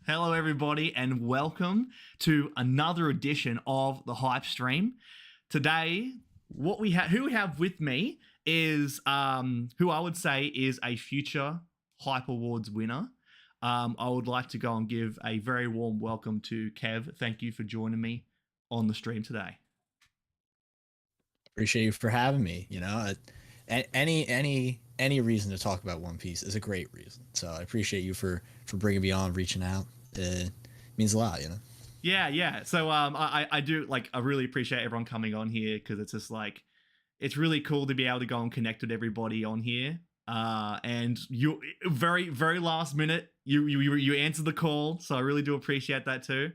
Hello, everybody, and welcome to another edition of the HypeStream. Today, who we have with me is who I would say is a future Hype Awards winner. I would like to go and give a very warm welcome to Kev. Thank you for joining me on the stream today. Appreciate you for having me. Any reason to talk about One Piece is a great reason. So I appreciate you for bringing me on, reaching out. It means a lot. Yeah. So I do I really appreciate everyone coming on here because it's just it's really cool to be able to go and connect with everybody on here. And you very last minute you answered the call, so I really do appreciate that too.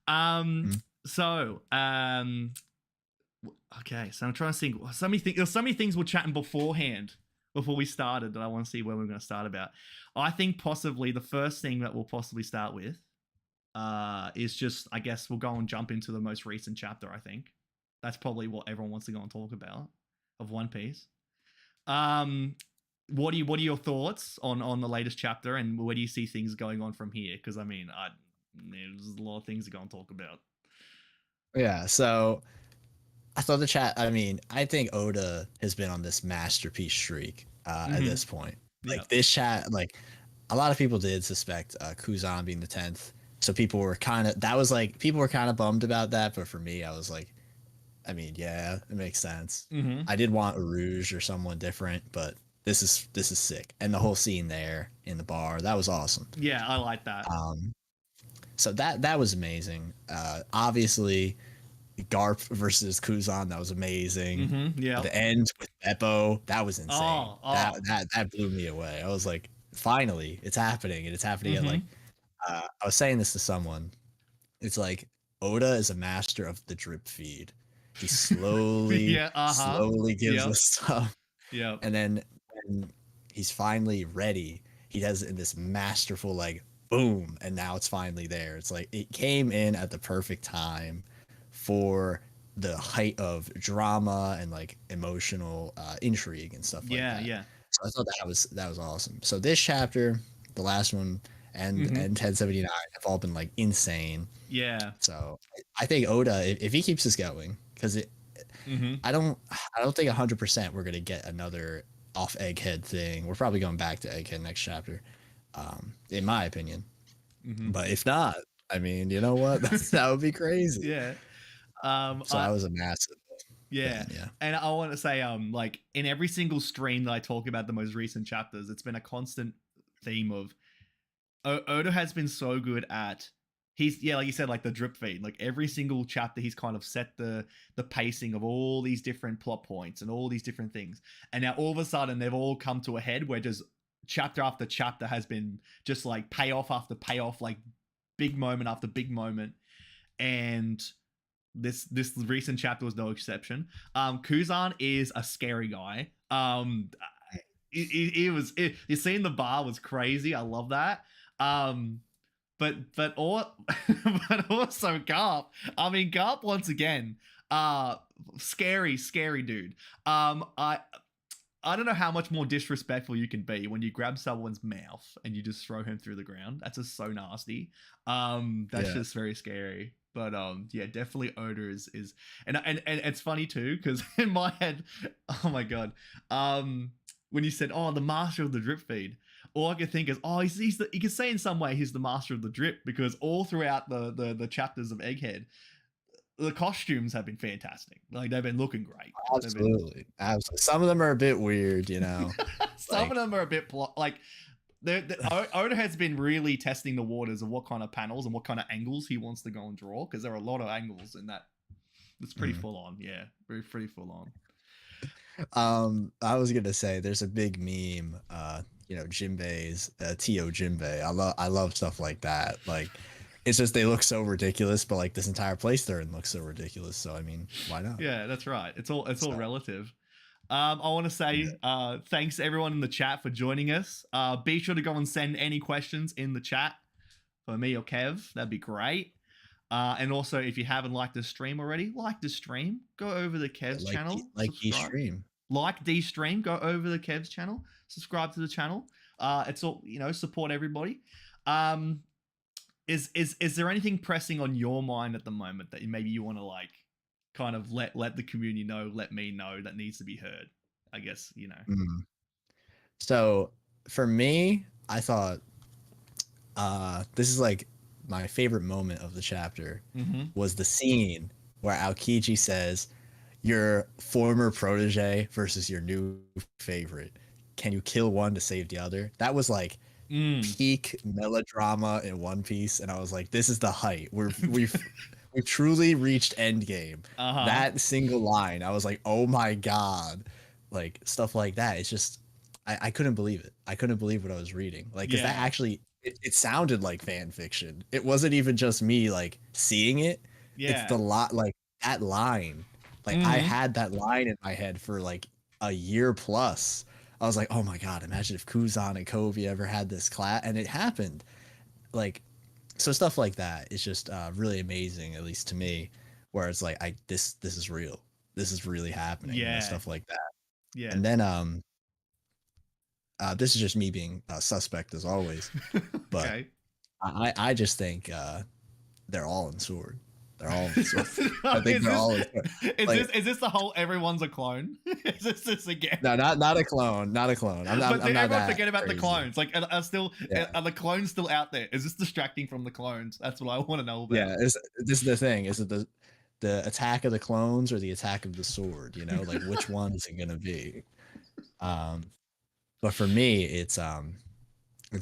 So okay, so I'm trying to think. There's so many things we're chatting beforehand before we started that I want to see where we're going to start about. I think possibly the first thing that we'll possibly start with is just, I guess we'll go and jump into the most recent chapter. I think that's probably what everyone wants to go and talk about of One Piece. What are your thoughts on the latest chapter, and where do you see things going on from here? Because I mean, there's a lot of things to go and talk about. Yeah, so I thought the chat. I mean, I think Oda has been on this masterpiece streak at this point. This chat, a lot of people did suspect Kuzan being the 10th. So people were kind of bummed about that. But for me, I was like, I mean, yeah, it makes sense. I did want a Rouge or someone different, but this is sick. And the whole scene there in the bar, that was awesome. Yeah, I like that. So that was amazing. Obviously, Garp versus Kuzan, that was amazing. Yeah. The end with Beppo, that was insane. That blew me away. I was like, finally, it's happening, and it's happening at I was saying this to someone. It's like Oda is a master of the drip feed. He slowly, slowly gives us stuff. Yeah. And then when he's finally ready, he does it in this masterful, boom, and now it's finally there. It's like it came in at the perfect time for the height of drama and emotional intrigue and stuff like that. Yeah. So I thought that was awesome. So this chapter, the last one, and 1079 have all been insane. Yeah. So I think Oda, if he keeps this going, because I don't think 100% we're gonna get another off Egghead thing. We're probably going back to Egghead next chapter, in my opinion. But if not, I mean, you know what? That would be crazy. Yeah. So I was a massive. Yeah. And I want to say, in every single stream that I talk about the most recent chapters, it's been a constant theme of Oda has been so good at like you said, the drip feed. Every single chapter, he's kind of set the pacing of all these different plot points and all these different things. And now all of a sudden, they've all come to a head where just chapter after chapter has been just payoff after payoff, big moment after big moment. And this recent chapter was no exception. Kuzan is a scary guy. You seeing the bar was crazy. I love that. But also Garp. I mean, Garp once again, scary dude. I don't know how much more disrespectful you can be when you grab someone's mouth and you just throw him through the ground. That's just so nasty. That's just very scary. But yeah, definitely Oda is and it's funny too, because in my head, oh my god, when you said, oh, the master of the drip feed, all I could think is, oh, you could say in some way he's the master of the drip, because all throughout the chapters of Egghead, the costumes have been fantastic. They've been looking great. Absolutely. Some of them are a bit weird, Some of them are a bit Oda has been really testing the waters of what kind of panels and what kind of angles he wants to go and draw, because there are a lot of angles in that. It's pretty full on. Yeah, pretty full on. I was gonna say there's a big meme, Jinbei's Tio Jinbei. I love stuff like that. It's just they look so ridiculous, but this entire place they're in looks so ridiculous. So I mean, why not? Yeah, that's right. It's all relative. I want to say thanks to everyone in the chat for joining us. Be sure to go and send any questions in the chat for me or Kev. That'd be great. And also, if you haven't liked the stream already, like the stream. Go over the Kev's channel. Like D-Stream. Like D-Stream. Go over the Kev's channel. Subscribe to the channel. It's all, support everybody. is there anything pressing on your mind at the moment that maybe you want to like kind of let the community know, let me know that needs to be heard? I guess, you know. Mm. So for me, I thought this is like my favorite moment of the chapter Mm-hmm. was the scene where Aokiji says, "Your former protege versus your new favorite. Can you kill one to save the other?" That was like Mm. peak melodrama in One Piece, and I was like, "This is the height. We've truly reached endgame." Uh-huh. That single line, I was like, "Oh my god!" Like stuff like that. It's just, I couldn't believe it. I couldn't believe what I was reading. Like, because that Yeah. actually, it sounded like fan fiction. It wasn't even just me like seeing it. It's Yeah. the lot, like that line. Like I Mm-hmm. had that line in my head for like a year plus. I was like, oh my god, imagine if Kuzan and Kobe ever had this class, and it happened. Like, so stuff like that is just really amazing, at least to me. Where it's like, this is real. This is really happening. You know, Yeah. stuff like that. Yeah. And then this is just me being suspect as always, but Okay. I just think they're all in sword. They're all in sword. I think is they're this all in sword. is Like, this is this the whole everyone's a clone? Is this again? no, not a clone, not a clone. But I'm not everyone that forget about the crazy. clones. Like, Yeah, are the clones still out there? Is this distracting from the clones? That's what I want to know about. yeah. This is the thing. Is it the attack of the clones or the attack of the sword? You know, like which one is it gonna be? Um, but for me, it's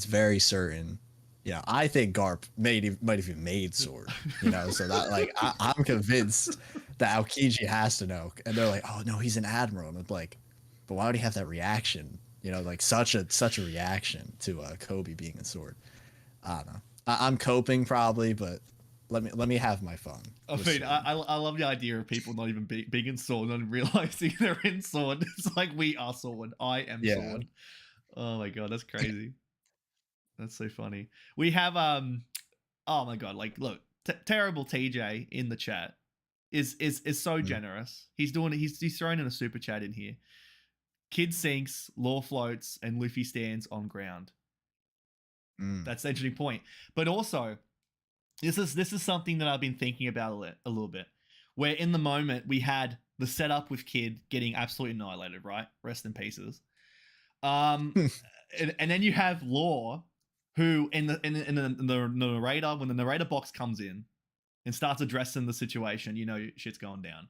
very certain. You know, I think Garp might have even made sword. You know, so that like I'm convinced that Aokiji has to know. And they're like, oh no, he's an admiral. And I'm like, but why would he have that reaction? You know, like such a reaction to Kobe being a sword. I don't know. I'm coping probably, but let me have my fun I with mean, sword. I love the idea of people not even being in sword, not realizing they're in sword. It's like we are sword. I am Yeah. sword. Oh my god, that's crazy. That's so funny. We have oh my god, like look, terrible TJ in the chat is so Mm, generous. He's throwing in a super chat in here. Kid sinks, Law floats, and Luffy stands on ground. mm, That's the interesting point. But also, this is something that I've been thinking about a little bit. Where in the moment we had the setup with Kid getting absolutely annihilated, right? Rest in pieces. Um, and then you have Law, who in the narrator, when the narrator box comes in and starts addressing the situation, you know shit's going down.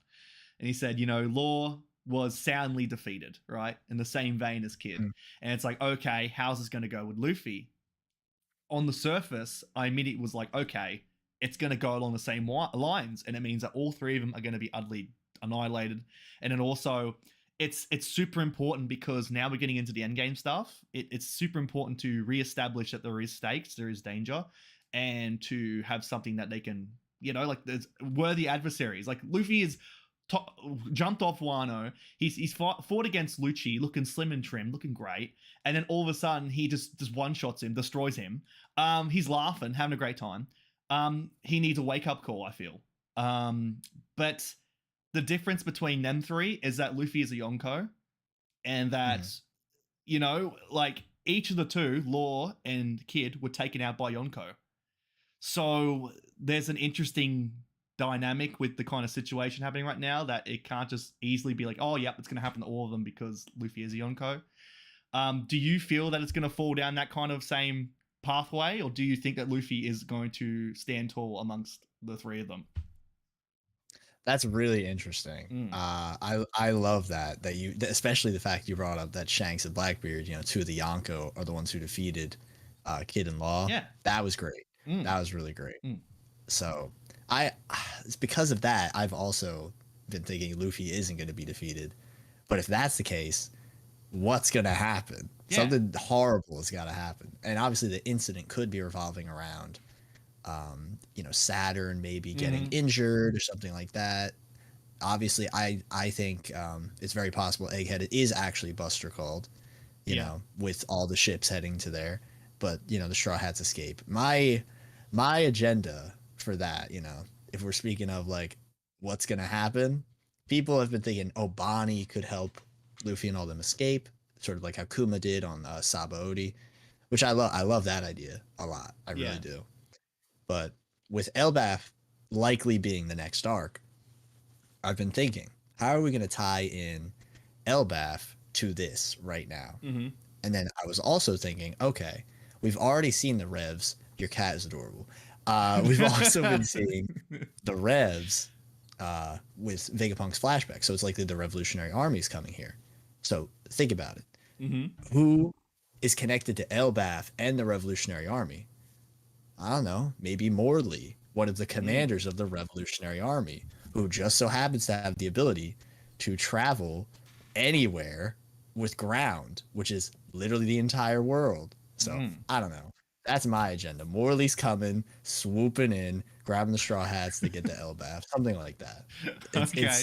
And he said, you know, Law was soundly defeated, right? In the same vein as Kid. mm, And it's like, okay, how's this going to go with Luffy? On the surface, I immediately was like, okay, it's going to go along the same lines, and it means that all three of them are going to be utterly annihilated. And then also, it's super important because now we're getting into the end game stuff. It's super important to reestablish that there is stakes, there is danger, and to have something that they can, you know, like there's worthy adversaries. Like Luffy is jumped off Wano. He's fought against Lucci, looking slim and trim, looking great, and then all of a sudden he just one shots him, destroys him. He's laughing, having a great time. He needs a wake up call, I feel. But the difference between them three is that Luffy is a Yonko, and that, mm. you know, like each of the two, Law and Kid, were taken out by Yonko. So there's an interesting dynamic with the kind of situation happening right now that it can't just easily be like, oh, yep, it's going to happen to all of them because Luffy is a Yonko. Do you feel that it's going to fall down that kind of same pathway, or do you think that Luffy is going to stand tall amongst the three of them? That's really interesting. Mm. I love that you, especially the fact you brought up that Shanks and Blackbeard, you know, two of the Yonko are the ones who defeated Kid and Law. Yeah. That was great. Mm. That was really great. Mm. So I, it's because of that I've also been thinking Luffy isn't going to be defeated. But if that's the case, what's going to happen? Yeah. Something horrible has got to happen. And obviously the incident could be revolving around you know, Saturn maybe getting Mm-hmm. injured or something like that. Obviously, I think it's very possible Egghead is actually Buster called, you Yeah. know, with all the ships heading to there. But you know, the Straw Hats escape. My agenda for that, you know, if we're speaking of like what's gonna happen, people have been thinking, oh, Bonnie could help Luffy and all them escape, sort of like how Kuma did on Sabaody, which I love. I love that idea a lot. I really Yeah. do. But with Elbaf likely being the next arc, I've been thinking, how are we going to tie in Elbaf to this right now? Mm-hmm. And then I was also thinking, okay, we've already seen the Revs. Your cat is adorable. We've also been seeing the Revs with Vegapunk's flashback. So it's likely the Revolutionary Army is coming here. So think about it. Mm-hmm. Who is connected to Elbaf and the Revolutionary Army? I don't know. Maybe Morley, one of the commanders of the Revolutionary Army, who just so happens to have the ability to travel anywhere with ground, which is literally the entire world. So I don't know. That's my agenda. Morley's coming, swooping in, grabbing the straw hats to get the Elbaf, something like that. It's Okay.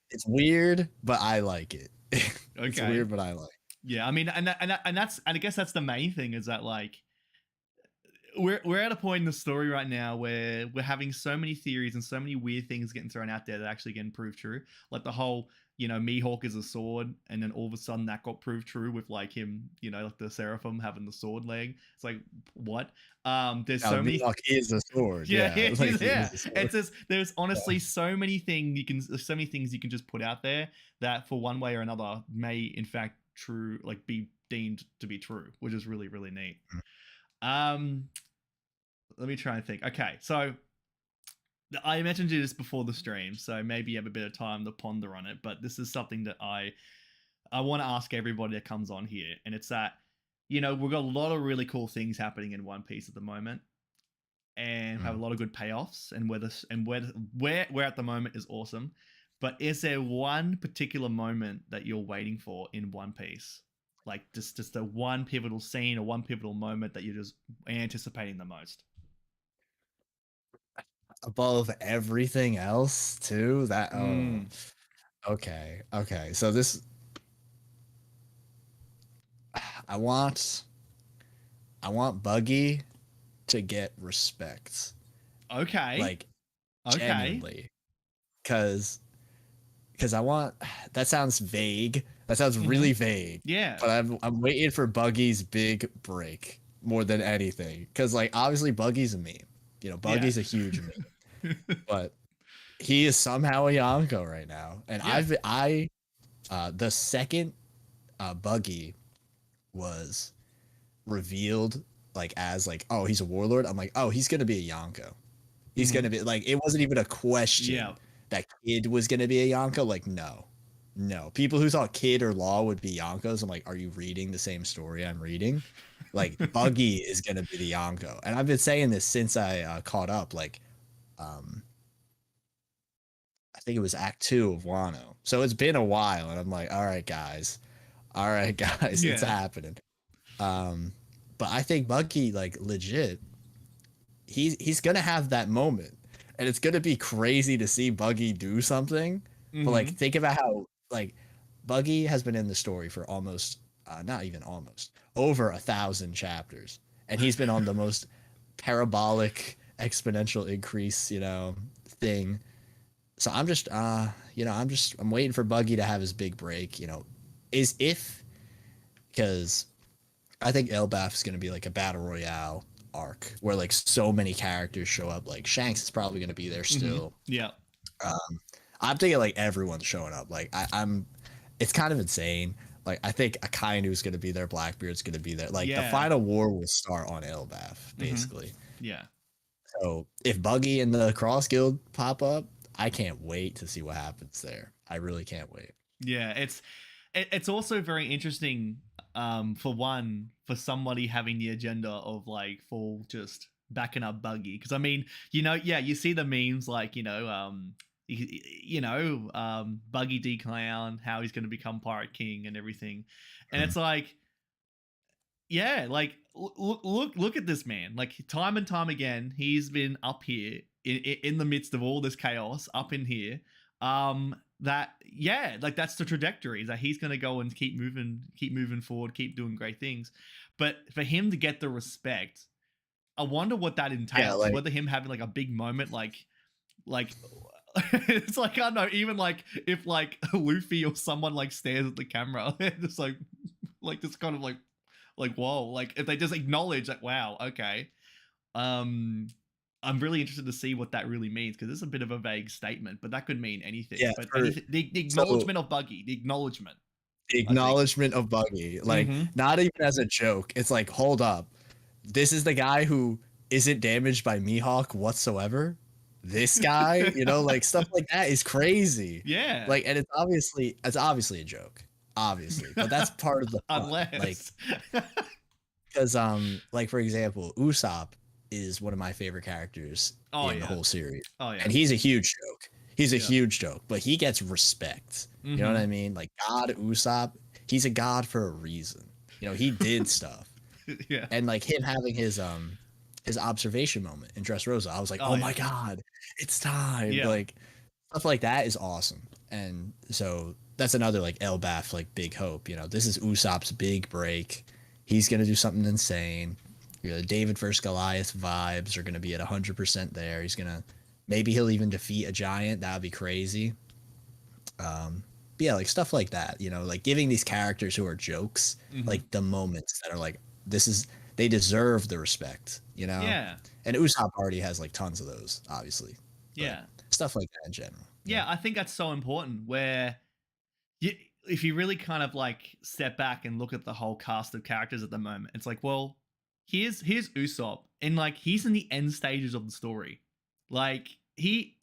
it's weird, but I like it. It's Okay. weird, but I like. Yeah, I mean, and that's, and I guess that's the main thing, is that like we're at a point in the story right now where we're having so many theories and so many weird things getting thrown out there that actually getting proved true. Like the whole, Mihawk is a sword, and then all of a sudden that got proved true with like him, like the Seraphim having the sword leg. It's like, what? There's Now, so many. Mihawk is a sword. Yeah, Yeah, like he yeah. is a sword. It's just, there's honestly so many things you can just put out there that for one way or another may in fact true, like be deemed to be true, which is really, really neat. Let me try and think. Okay, so I mentioned you this before the stream, so maybe you have a bit of time to ponder on it, but this is something that I want to ask everybody that comes on here, and it's that, we've got a lot of really cool things happening in One Piece at the moment, and have a lot of good payoffs, and where we're at the moment is awesome. But is there one particular moment that you're waiting for in One Piece? Like just a one pivotal scene or one pivotal moment that you're just anticipating the most? Above everything else too, that Mm. okay, so this I want Buggy to get respect, Okay. like Okay. genuinely, because I want, that sounds vague, that sounds Mm-hmm. really vague, Yeah. but I'm waiting for Buggy's big break more than anything, because like obviously Buggy's a meme, Yeah. Buggy's a huge meme, but he is somehow a Yonko right now. And Yeah. the second Buggy was revealed like as like, oh, he's a warlord, I'm like, oh, he's gonna be a Yonko. He's Mm-hmm. gonna be like, it wasn't even a question Yeah. that Kid was gonna be a Yonko. Like, no. No. People who thought Kid or Law would be Yonkos, I'm like, are you reading the same story I'm reading? Like, Buggy is gonna be the Yonko. And I've been saying this since I caught up, like, um I think it was Act 2 of Wano. So it's been a while, and I'm like, all right, guys, it's Yeah. happening. Um, but I think Bucky, like legit, he's gonna have that moment, and it's gonna be crazy to see Buggy do something. But like, Mm-hmm. think about how like Buggy has been in the story for almost, not even almost, over 1,000 chapters, and he's been on the most parabolic exponential increase, thing. So I'm just I'm waiting for Buggy to have his big break, is if because I think Elbaf is going to be like a battle royale arc where like so many characters show up. Like Shanks is probably going to be there Mm-hmm. still. Yeah. I'm thinking like everyone's showing up. Like I'm it's kind of insane. Like I think Akainu is going to be there, Blackbeard's going to be there. Like the Yeah. final war will start on Elbaf Mm-hmm. basically. Yeah. So if Buggy and the Cross Guild pop up, I can't wait to see what happens there. I really can't wait. Yeah. It's also very interesting, for one, for somebody having the agenda of like full just backing up Buggy, because I mean, yeah, you see the memes like, Buggy D Clown, how he's going to become Pirate King and everything, and Mhm. it's like, yeah, like look at this man. Like time and time again, he's been up here in the midst of all this chaos, up in here. That, yeah, like that's the trajectory, that he's gonna go and keep moving forward, keep doing great things. But for him to get the respect, I wonder what that Yeah, entails. like Whether him having like a big moment, like it's like, I don't know, even like if like Luffy or someone like stares at the camera, just like this kind of like whoa, like if they just acknowledge that, wow, okay, um I'm really interested to see what that really means because it's a bit of a vague statement, but that could mean anything. Yeah, But for anything, the so acknowledgement of Buggy, the acknowledgement, the I think. acknowledgement of Buggy, like Mm-hmm. not even as a joke. It's like, hold up, this is the guy who isn't damaged by Mihawk whatsoever. This guy, like stuff like that is crazy. Yeah. Like, and it's obviously a joke, obviously, but that's part of the fun. Like, Unless. because like for example, Usopp is one of my favorite characters Oh in the yeah. whole series, Oh yeah. and he's a huge joke. He's a Yeah. huge joke, but he gets respect. You know what I mean? Like God Usopp, he's a god for a reason. He did stuff, Yeah. and like him having his observation moment in Dressrosa, I was like, Oh oh yeah. my god, it's time. Yeah. Like stuff like that is awesome, and so that's another like Elbaf like big hope. This is Usopp's big break. He's gonna do something insane. David versus Goliath vibes are gonna be at 100% there. Maybe he'll even defeat a giant. That would be crazy. But yeah, like stuff like that. Like giving these characters who are jokes like the moments that are like they deserve the respect. Yeah. And Usopp already has like tons of those, obviously. Yeah. Stuff like that in general. Yeah, I think that's so important where if you really kind of like step back and look at the whole cast of characters at the moment, it's like, well, here's Usopp, and like he's in the end stages of the story. Like he's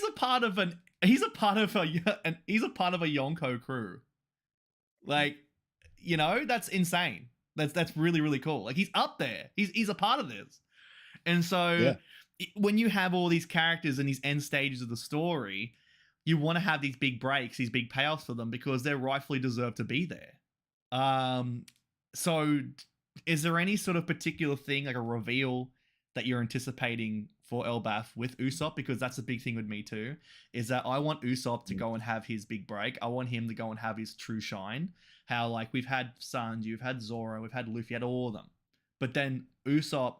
a part of a Yonko crew. Like, that's insane. That's really, really cool. Like he's up there. He's a part of this. And so when you have all these characters in these end stages of the story, you want to have these big breaks, these big payoffs for them because they're rightfully deserved to be there. So is there any sort of particular thing, like a reveal that you're anticipating for Elbaf with Usopp? Because that's a big thing with me too, is that I want Usopp to go and have his big break. I want him to go and have his true shine. How like we've had Sanji, we've had Zoro, we've had Luffy, had all of them. But then Usopp,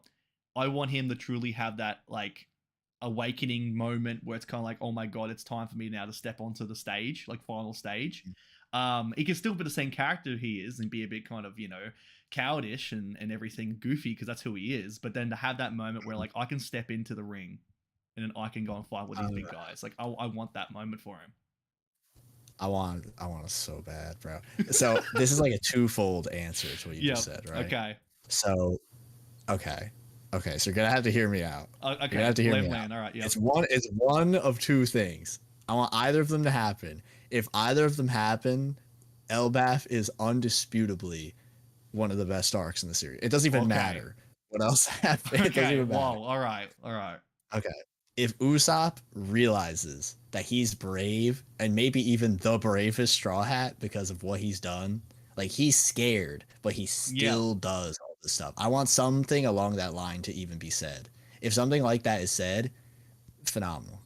I want him to truly have that like awakening moment where it's kind of like, oh my god, it's time for me now to step onto the stage, like final stage. He can still be the same character he is and be a bit kind of, cowardish and everything goofy because that's who he is. But then to have that moment where like I can step into the ring and then I can go and fight with these big guys. Like I want that moment for him. I want it so bad, bro. So this is like a twofold answer to what you just said, right? Okay. So, okay. So you're gonna have to hear me out. Okay. You're gonna have to hear me out. All right. Yeah. It's one of two things. I want either of them to happen. If either of them happen, Elbaf is undisputably one of the best arcs in the series. It doesn't even matter what else happens. It doesn't even matter. Whoa. All right. Okay. If Usopp realizes that he's brave and maybe even the bravest Straw Hat because of what he's done, like he's scared, but he still does all this stuff. I want something along that line to even be said. If something like that is said, phenomenal.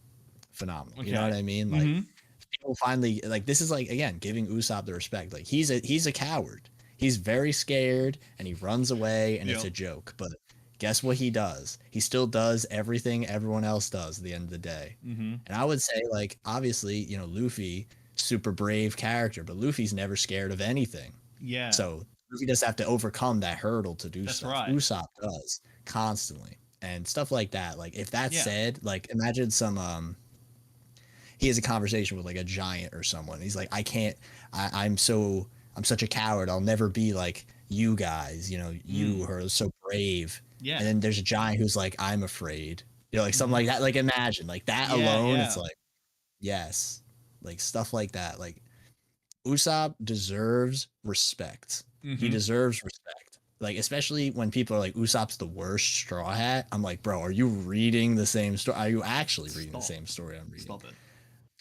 Okay. You know what I mean? Like people finally like this is like again giving Usopp the respect. Like he's a coward. He's very scared and he runs away and it's a joke. But guess what he does? He still does everything everyone else does at the end of the day. And I would say like obviously, Luffy, super brave character, but Luffy's never scared of anything. Yeah. So Luffy does have to overcome that hurdle to do stuff. Right. Usopp does constantly and stuff like that. Like if that's said, like imagine some he has a conversation with like a giant or someone. He's like, I'm such a coward. I'll never be like you guys, you who are so brave. Yeah. And then there's a giant who's like, I'm afraid. Like something like that. Like imagine like that alone. It's like, yes, like stuff like that. Like Usopp deserves respect. He deserves respect. Like especially when people are like Usopp's the worst Straw Hat. I'm like, bro, are you reading the same story? Are you actually reading the same story I'm reading? Stop it.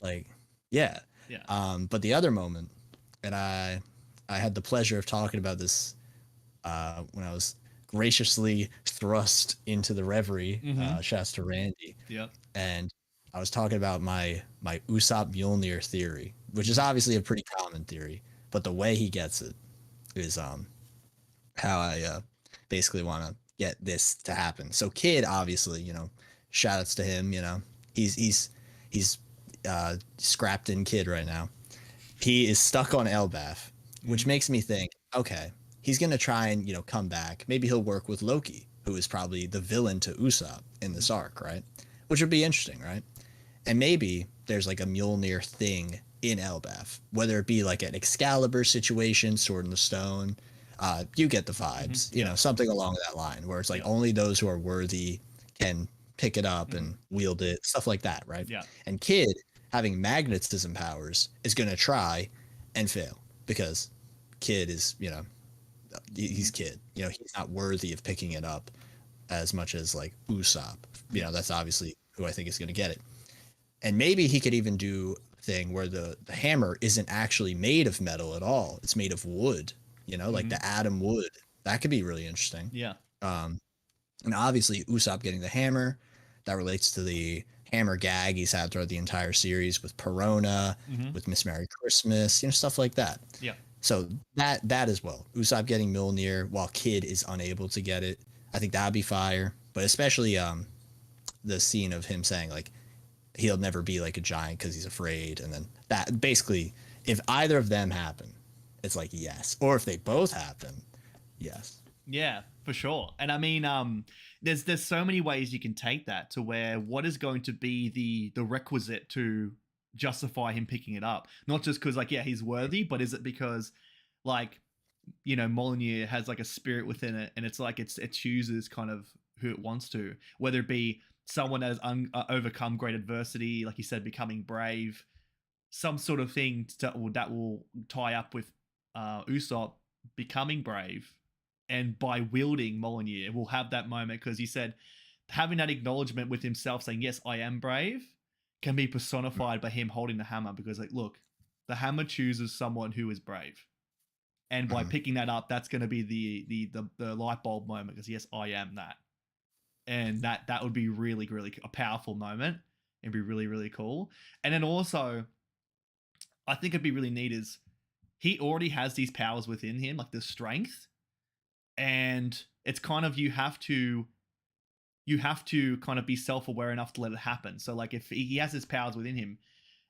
Like, yeah. But the other moment, and I had the pleasure of talking about this when I was graciously thrust into the reverie. Shouts to Randy. Yep. And I was talking about my Usopp Mjolnir theory, which is obviously a pretty common theory, but the way he gets it is how I basically want to get this to happen. So Kid, obviously, shout outs to him. He's scrapped in Kid right now. He is stuck on Elbaf, which makes me think, okay, he's gonna try and come back. Maybe he'll work with Loki. who is probably the villain to Usopp in this arc, right? Which would be interesting, right? And maybe there's like a Mjolnir thing in Elbaf, whether it be like an Excalibur situation, Sword in the Stone. You get the vibes, you know, something along that line, where it's like only those who are worthy can pick it up and wield it, stuff like that, right? Yeah. And Kid having magnetism powers is going to try and fail because Kid is, you know, he's Kid, you know, he's not worthy of picking it up as much as like Usopp, you know, that's obviously who I think is going to get it. And maybe he could even do a thing where the hammer isn't actually made of metal at all. It's made of wood, you know, like the atom wood. That could be really interesting. Yeah. And obviously Usopp getting the hammer, that relates to the hammer gag he's had throughout the entire series with Perona, with Miss Merry Christmas, you know, stuff like that. Yeah. So that as well. Usopp getting Mjolnir while Kid is unable to get it. I think that'd be fire. But especially the scene of him saying like he'll never be like a giant because he's afraid, and then that basically, if either of them happen, it's like yes, or if they both happen, yes. Yeah, for sure. And I mean, there's so many ways you can take that to where what is going to be the requisite to justify him picking it up, not just because like, yeah, he's worthy, but is it because like, you know, Mjolnir has like a spirit within it, and it's like it chooses kind of who it wants to, whether it be someone that has overcome great adversity, like you said, becoming brave, some sort of thing that will tie up with Usopp becoming brave, and by wielding Mjolnir, will have that moment, because he said having that acknowledgement with himself saying, yes, I am brave, can be personified by him holding the hammer, because like, look, the hammer chooses someone who is brave. And by picking that up, that's going to be the light bulb moment, because yes, I am that. And that would be really, really a powerful moment. It'd be really, really cool. And then also, I think it'd be really neat is he already has these powers within him, like the strength. And it's kind of, you have to kind of be self-aware enough to let it happen. So like if he has his powers within him,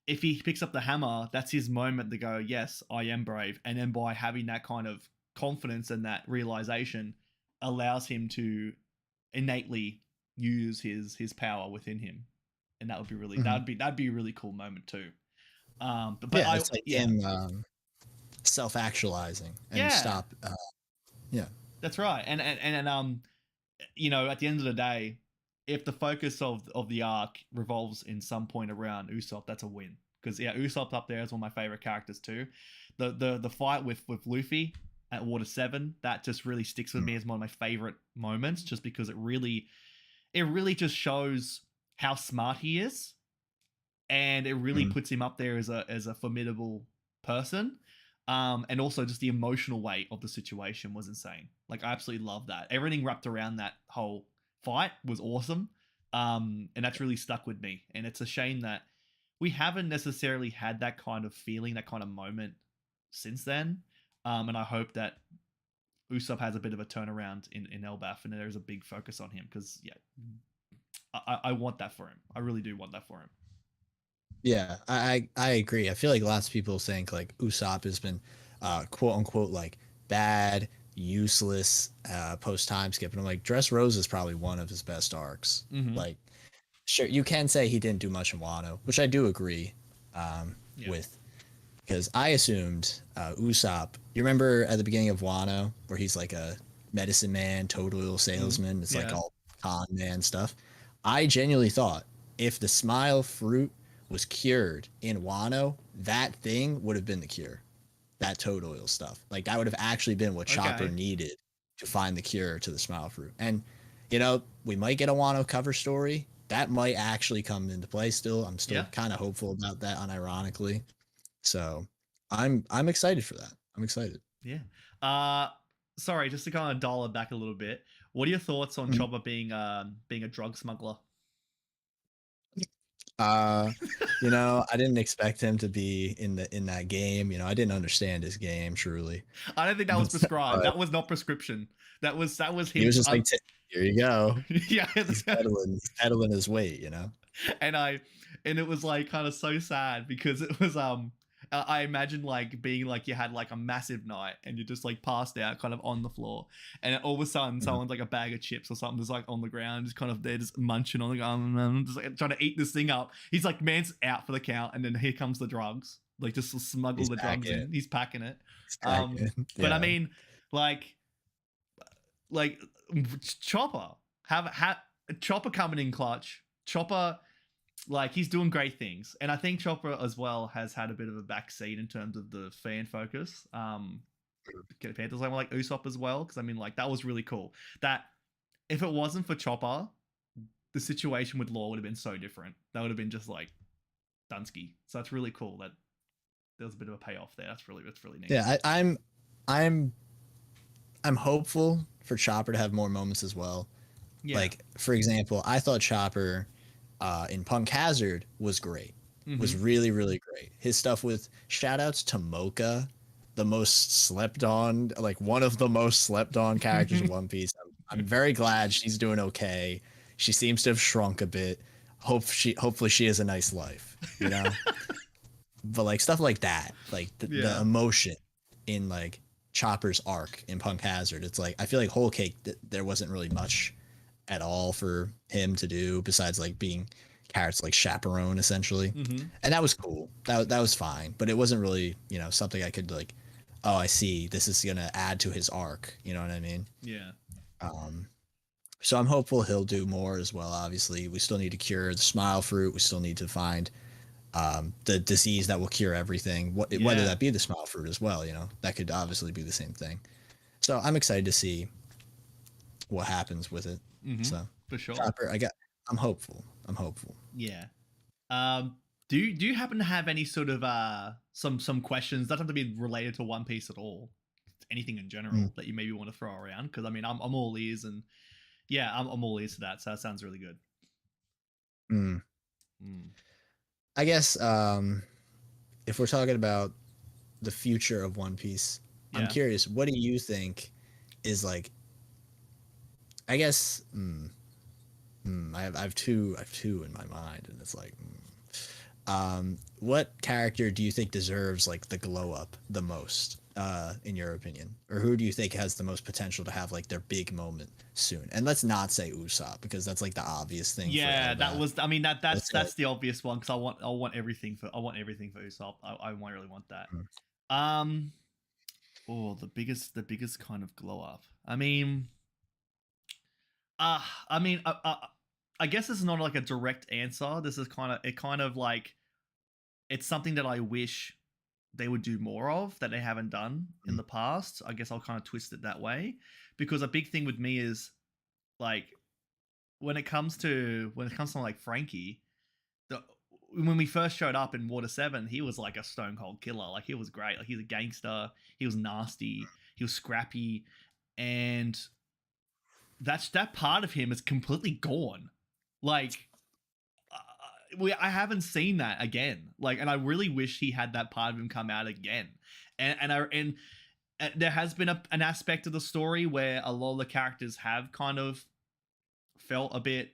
if he picks up the hammer, that's his moment to go, yes, I am brave. And then by having that kind of confidence and that realization allows him to innately use his power within him. And that would be really, that'd be a really cool moment too. But yeah, it's like him self-actualizing and stop. Yeah, that's right. And you know, at the end of the day, if the focus of the arc revolves in some point around Usopp, that's a win. Because yeah, Usopp's up there as one of my favorite characters too. The fight with Luffy at Water 7, that just really sticks with me as one of my favorite moments, just because it really just shows how smart he is, and it really puts him up there as a formidable person. And also just the emotional weight of the situation was insane. Like I absolutely love that. Everything wrapped around that whole fight was awesome. And that's really stuck with me. And it's a shame that we haven't necessarily had that kind of feeling, that kind of moment since then. And I hope that Usopp has a bit of a turnaround in Elbaf, and there's a big focus on him, because yeah, I want that for him. I really do want that for him. Yeah, I agree. I feel like lots of people think like Usopp has been quote unquote like bad, useless post time skip, and I'm like, Dressrosa is probably one of his best arcs. Like, sure, you can say he didn't do much in Wano, which I do agree with, because I assumed Usopp. You remember at the beginning of Wano where he's like a medicine man, total salesman. It's like all con man stuff. I genuinely thought if the smile fruit was cured in Wano, that thing would have been the cure. That toad oil stuff. Like that would have actually been what Chopper needed to find the cure to the smile fruit. And you know, we might get a Wano cover story. That might actually come into play still. I'm still kind of hopeful about that, unironically. So I'm excited for that. I'm excited. Yeah. Sorry, just to kind of dial it back a little bit. What are your thoughts on Chopper being a drug smuggler? You know, I didn't expect him to be in that game. You know, I didn't understand his game truly. I don't think that was prescribed. That was not prescription. That was him. He was just like, here you go. Yeah, he's peddling his weight, you know. And it was like kind of so sad, because it was I imagine like being like you had like a massive night and you're just like passed out kind of on the floor, and all of a sudden Mhm. someone's like a bag of chips or something just like on the ground, just kind of they're just munching on the ground, just like trying to eat this thing up. He's like, man's out for the count, and then here comes the drugs. Like just to smuggle He's the drugs packing it. in. He's packing it. He's packing it. But I Yeah. mean, like like Chopper have Chopper coming in clutch. Chopper, like he's doing great things, and I think Chopper as well has had a bit of a backseat in terms of the fan focus. Compared to someone like Usopp as well, because I mean, like that was really cool. That if it wasn't for Chopper, the situation with Law would have been so different. That would have been just like Dunsky. So that's really cool that there was a bit of a payoff there. That's really neat. Yeah, I'm hopeful for Chopper to have more moments as well. Yeah. Like, for example, I thought Chopper in Punk Hazard was great. Was really, really great. His stuff with shout outs to Mocha, the most slept on, like one of the most slept on characters in One Piece. I'm very glad she's doing okay. She seems to have shrunk a bit. Hopefully she has a nice life, you know? But like stuff like that, like the emotion in like Chopper's arc in Punk Hazard, it's like I feel like Whole Cake there wasn't really much at all for him to do besides like being Carrot's like chaperone essentially, and that was cool. That was fine, but it wasn't really something I could like, oh, I see this is gonna add to his arc. You know what I mean? Yeah. So I'm hopeful he'll do more as well. Obviously, we still need to cure the Smile Fruit. We still need to find the disease that will cure everything. Whether that be the Smile Fruit as well, that could obviously be the same thing. So I'm excited to see what happens with it. So for sure. Chopper, I'm hopeful. Yeah. Do you happen to have any sort of some questions that have to be related to One Piece at all? Anything in general that you maybe want to throw around? Because I mean, I'm all ears, and yeah, I'm all ears to that. So that sounds really good. I guess if we're talking about the future of One Piece, I'm curious, what do you think is like? I guess I have two in my mind, and it's like, what character do you think deserves like the glow up the most, in your opinion, or who do you think has the most potential to have like their big moment soon? And let's not say Usopp because that's like the obvious thing. Yeah, that was. I mean, that's the obvious one because I want everything for Usopp. I really want that. Oh, the biggest kind of glow up. I mean, I guess this is not like a direct answer. This is kind of like it's something that I wish they would do more of that they haven't done in the past. I guess I'll kind of twist it that way, because a big thing with me is like when it comes to like Frankie, when we first showed up in Water 7, he was like a stone cold killer. Like he was great. Like he's a gangster. He was nasty. He was scrappy, and that part of him is completely gone. Like I haven't seen that again. Like, and I really wish he had that part of him come out again. And there has been an aspect of the story where a lot of the characters have kind of felt a bit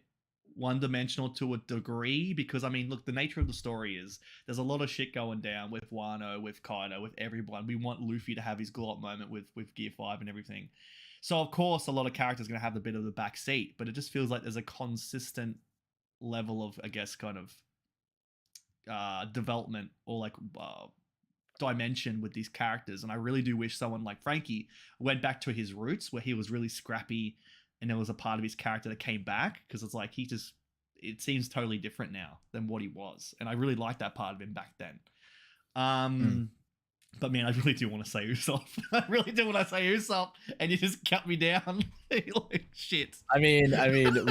one-dimensional to a degree, because I mean, look, the nature of the story is there's a lot of shit going down with Wano, with Kaido, with everyone. We want Luffy to have his glow up moment with Gear 5 and everything. So of course a lot of characters are going to have a bit of the back seat, but it just feels like there's a consistent level of, I guess, kind of development or like dimension with these characters. And I really do wish someone like Frankie went back to his roots where he was really scrappy and there was a part of his character that came back, because it's like it seems totally different now than what he was, and I really liked that part of him back then. But man, I really do want to say Usopp. I really do want to say Usopp, and you just cut me down. Like shit. I mean,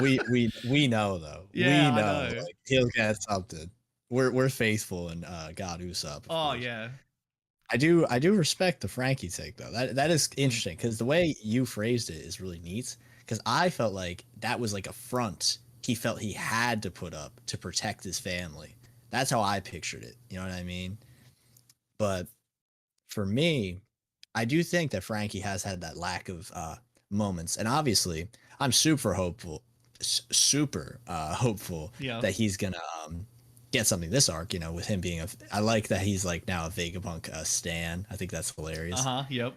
we know though. Yeah, we know, I know. like, he'll get something. We're faithful in God Usopp. Oh yeah. I do respect the Frankie take though. That is interesting because the way you phrased it is really neat. Because I felt like that was like a front he felt he had to put up to protect his family. That's how I pictured it. You know what I mean? But for me, I do think that Frankie has had that lack of moments, and obviously, I'm super hopeful Yeah. that he's gonna get something this arc, you know, with him being I like that he's like now a Vegapunk stan. I think that's hilarious. Yep.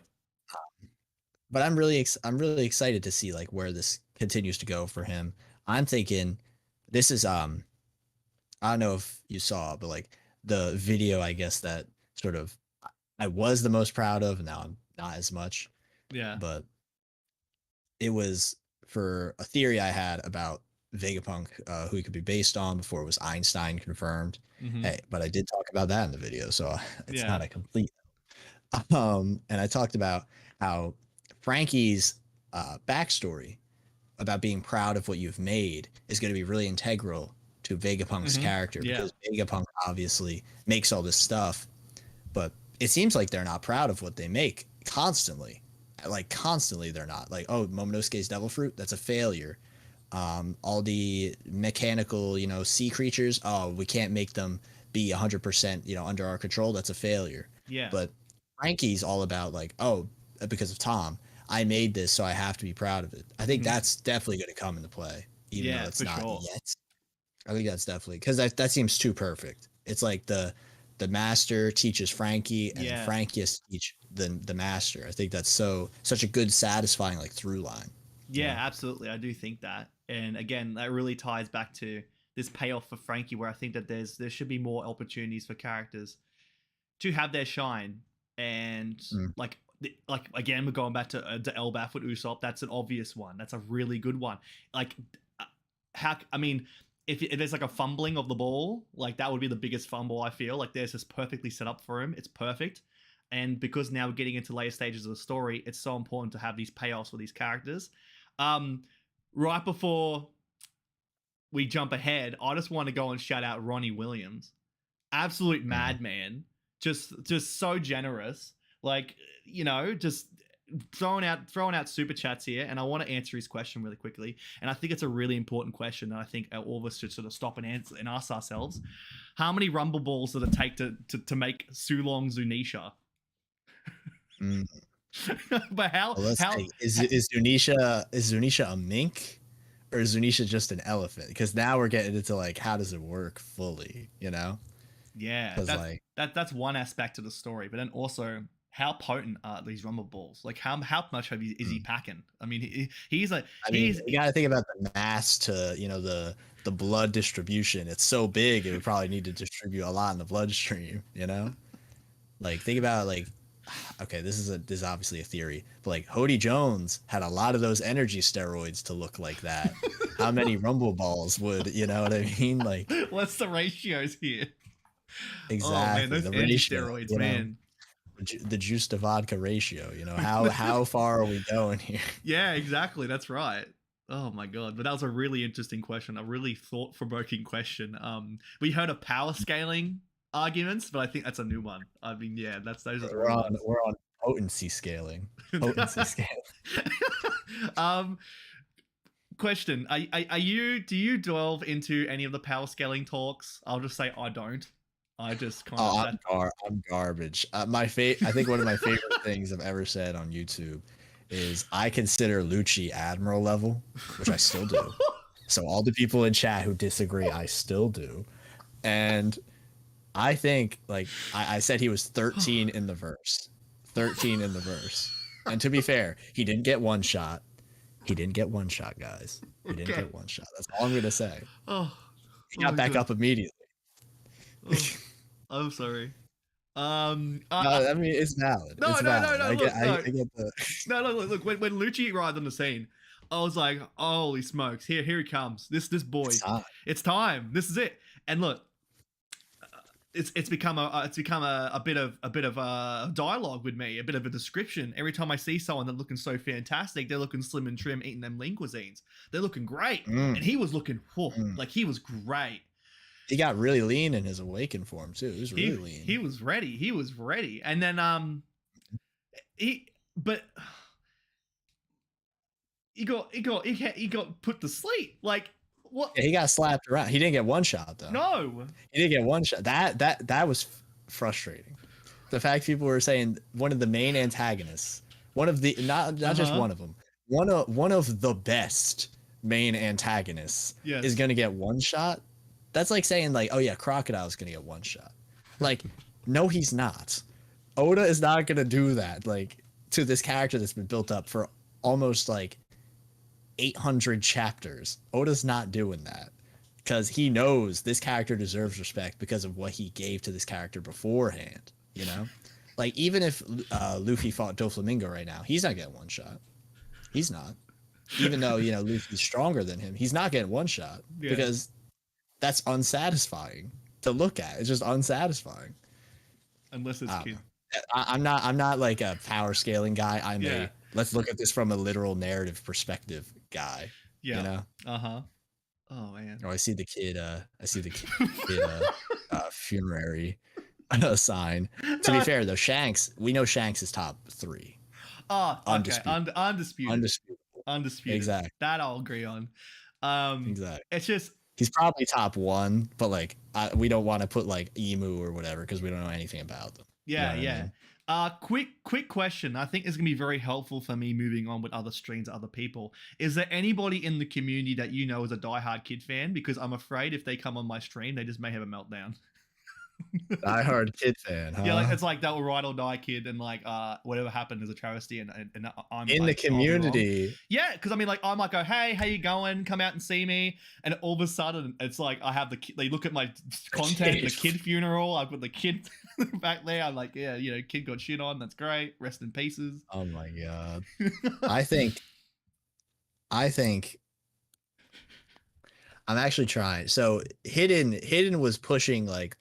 But I'm really excited to see like where this continues to go for him. I'm thinking this is I don't know if you saw, but like the video, I guess that sort of I was the most proud of, and now I'm not as much. Yeah. But it was for a theory I had about Vegapunk, who he could be based on before it was Einstein confirmed. Hey, but I did talk about that in the video, so it's not a complete. And I talked about how Frankie's backstory about being proud of what you've made is going to be really integral to Vegapunk's character, because Vegapunk obviously makes all this stuff, but it seems like they're not proud of what they make constantly. Like constantly they're not. Like, oh, Momonosuke's devil fruit, that's a failure. All the mechanical, you know, sea creatures, oh, we can't make them be 100%, you know, under our control, that's a failure. Yeah. But Frankie's all about like, oh, because of Tom, I made this, so I have to be proud of it. I think that's definitely going to come into play, even though it's not yet. I think that's definitely, because that seems too perfect. It's like the master teaches Frankie, and Frankie has to teach the master. I think that's such a good, satisfying like through line. Yeah, absolutely. I do think that. And again, that really ties back to this payoff for Frankie, where I think that there should be more opportunities for characters to have their shine. And like again, we're going back to Elbaf with Usopp. That's an obvious one. That's a really good one. Like, if there's like a fumbling of the ball, like that would be the biggest fumble, I feel. Like there's just perfectly set up for him. It's perfect. And because now we're getting into later stages of the story, it's so important to have these payoffs for these characters. Right before we jump ahead, I just want to go and shout out Ronnie Williams. Absolute madman. Just so generous. Like, you know, just throwing out super chats here, and I want to answer his question really quickly. And I think it's a really important question that I think all of us should sort of stop and answer and ask ourselves. How many Rumble Balls does it take to make Sulong Zunisha? But is Zunisha a mink, or is Zunisha just an elephant? Because now we're getting into like, how does it work fully, you know? Yeah, that's one aspect of the story, but then also, how potent are these Rumble Balls? Like, how much is he packing? I mean, he's like, you got to think about the mass to, you know, the blood distribution. It's so big, it would probably need to distribute a lot in the bloodstream, you know? Like, think about like, okay, this is obviously a theory, but like Hody Jones had a lot of those energy steroids to look like that. How many Rumble Balls would, you know what I mean? Like, what's the ratios here? Exactly. Oh man, those energy steroids, man. The juice to vodka ratio, you know, how far are we going here? Yeah, exactly. That's right. Oh my god, but that was a really interesting question, a really thought-provoking question. We heard of power scaling arguments, but I think that's a new one. I mean, yeah, those are we're on potency scaling. Potency scaling. Question: do you delve into any of the power scaling talks? I'll just say I don't. I just kind of. I'm garbage. I think one of my favorite things I've ever said on YouTube is I consider Lucci Admiral level, which I still do. So all the people in chat who disagree, I still do. And I think, like, I said he was 13 in the verse. 13 in the verse. And to be fair, he didn't get one shot. He didn't get one shot, guys. He didn't get one shot. That's all I'm going to say. He got back up immediately. I'm sorry. I mean, it's valid. No. Look. Look. When Lucci arrived on the scene, I was like, "Holy smokes! Here he comes! This boy! It's time! This is it!" And look, it's become a bit of dialogue with me, a bit of a description. Every time I see someone that's looking so fantastic, they're looking slim and trim, eating them lean cuisines. They're looking great, and he was looking like he was great. He got really lean in his Awaken form too. He was really lean. He was ready. And then he got put to sleep. Like, what? Yeah, he got slapped around. He didn't get one shot though. No. He didn't get one shot. That was frustrating. The fact people were saying one of the main antagonists, one of the not just one of them, one of the best main antagonists is going to get one shot. That's like saying like, oh yeah, Crocodile's gonna get one shot. Like, no, he's not. Oda is not gonna do that. Like to this character that's been built up for almost like 800 chapters. Oda's not doing that because he knows this character deserves respect because of what he gave to this character beforehand. You know, like even if Luffy fought Doflamingo right now, he's not getting one shot. He's not. Even though Luffy's stronger than him, he's not getting one shot because that's unsatisfying to look at. It's just unsatisfying. Unless it's kid. I'm not like a power scaling guy. I'm a let's look at this from a literal narrative perspective guy. Yeah. You know? Uh-huh. Oh man. Oh, I see the kid funerary sign. To be fair though, Shanks, we know Shanks is top 3. Oh, okay. Undisputed. Exactly. That I'll agree on. Exactly. It's just he's probably top 1, but like we don't want to put like Emu or whatever because we don't know anything about them. Yeah, you know I mean? Quick question. I think it's gonna be very helpful for me moving on with other streams, other people. Is there anybody in the community that you know is a diehard Kid fan? Because I'm afraid if they come on my stream, they just may have a meltdown. Diehard Kid fan, huh? Yeah, like it's like that will ride or die Kid, and like whatever happened is a travesty, and I'm in like, the community. Yeah, because I mean, like I might go, hey, how you going? Come out and see me, and all of a sudden it's like I have they look at my content, the Kid funeral. I've got the Kid back there. I'm like, yeah, Kid got shit on. That's great. Rest in pieces. Oh my god. I think I'm actually trying. So Hidden was pushing like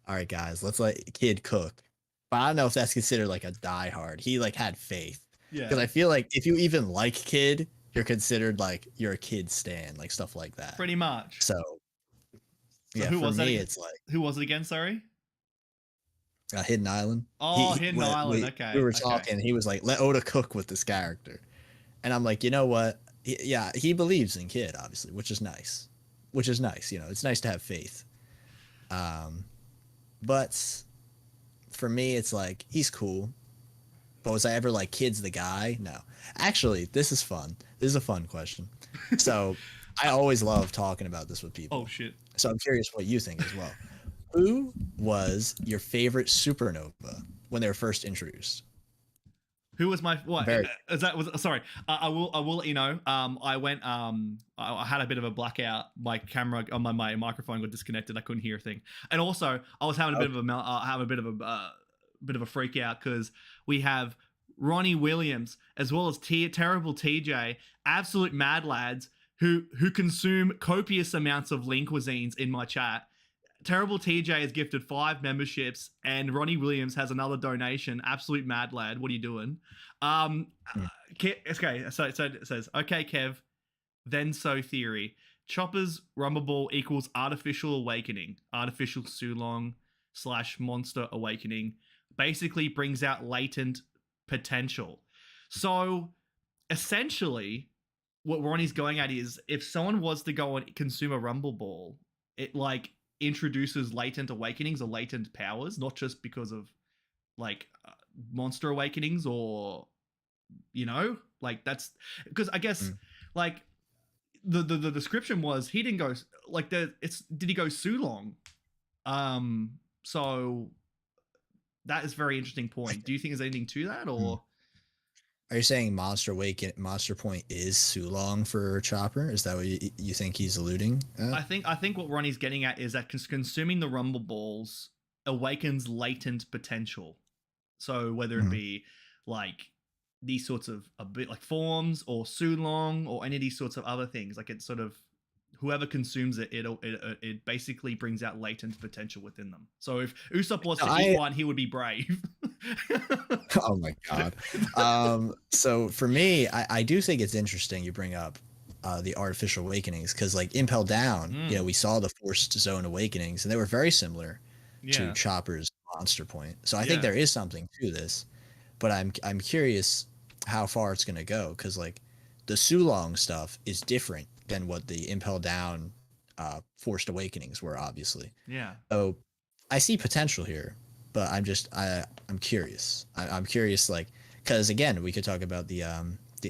all right, guys, let's let Kid cook. But I don't know if that's considered like a diehard. He like had faith. Yeah. Because I feel like if you even like Kid, you're considered like you're a Kid stan, like stuff like that. Pretty much. So yeah, who for was me, that? it's like who was it again? Sorry. Hidden Island. Oh, Hidden Island. Okay. We were talking. He was like, let Oda cook with this character, and I'm like, you know what? He believes in Kid, obviously, which is nice. It's nice to have faith. But for me, it's like he's cool. But was I ever like Kid's the guy? No. Actually, this is fun. This is a fun question. So I always love talking about this with people. Oh shit. So I'm curious what you think as well. Who was your favorite supernova when they were first introduced? Who was my what? Sorry. I will let you know. I went. I had a bit of a blackout. My camera on my microphone got disconnected. I couldn't hear a thing. And also, I was having a bit of a freak out because we have Ronnie Williams as well as Terrible TJ, absolute mad lads who consume copious amounts of lean cuisines in my chat. Terrible TJ has gifted 5 memberships, and Ronnie Williams has another donation. Absolute mad lad. What are you doing? Okay, so it says, okay, Kev, then so theory. Chopper's Rumble Ball equals artificial awakening. Artificial Sulong / monster awakening. Basically brings out latent potential. So essentially, what Ronnie's going at is if someone was to go and consume a Rumble Ball, it like introduces latent awakenings or latent powers, not just because of like monster awakenings or like that's because I guess like the description was he didn't go like did he go Sulong? So that is a very interesting point. Do you think there's anything to that, or are you saying Monster Point is Sulong for Chopper? Is that what you think he's alluding at? I think what Ronnie's getting at is that consuming the Rumble Balls awakens latent potential. So whether it be like these sorts of a bit like forms or Sulong or any of these sorts of other things, like it's sort of whoever consumes it basically brings out latent potential within them. So if Usopp was to eat one, he would be brave. Oh my god. So for me, I do think it's interesting you bring up the artificial awakenings because like Impel Down, we saw the Forced Zone awakenings and they were very similar to Chopper's Monster Point. So I think there is something to this, but I'm curious how far it's gonna go because like the Sulong stuff is different than what the Impel Down Forced Awakenings were, obviously. Yeah. So I see potential here, but I'm curious. I'm curious, like, because again, we could talk about the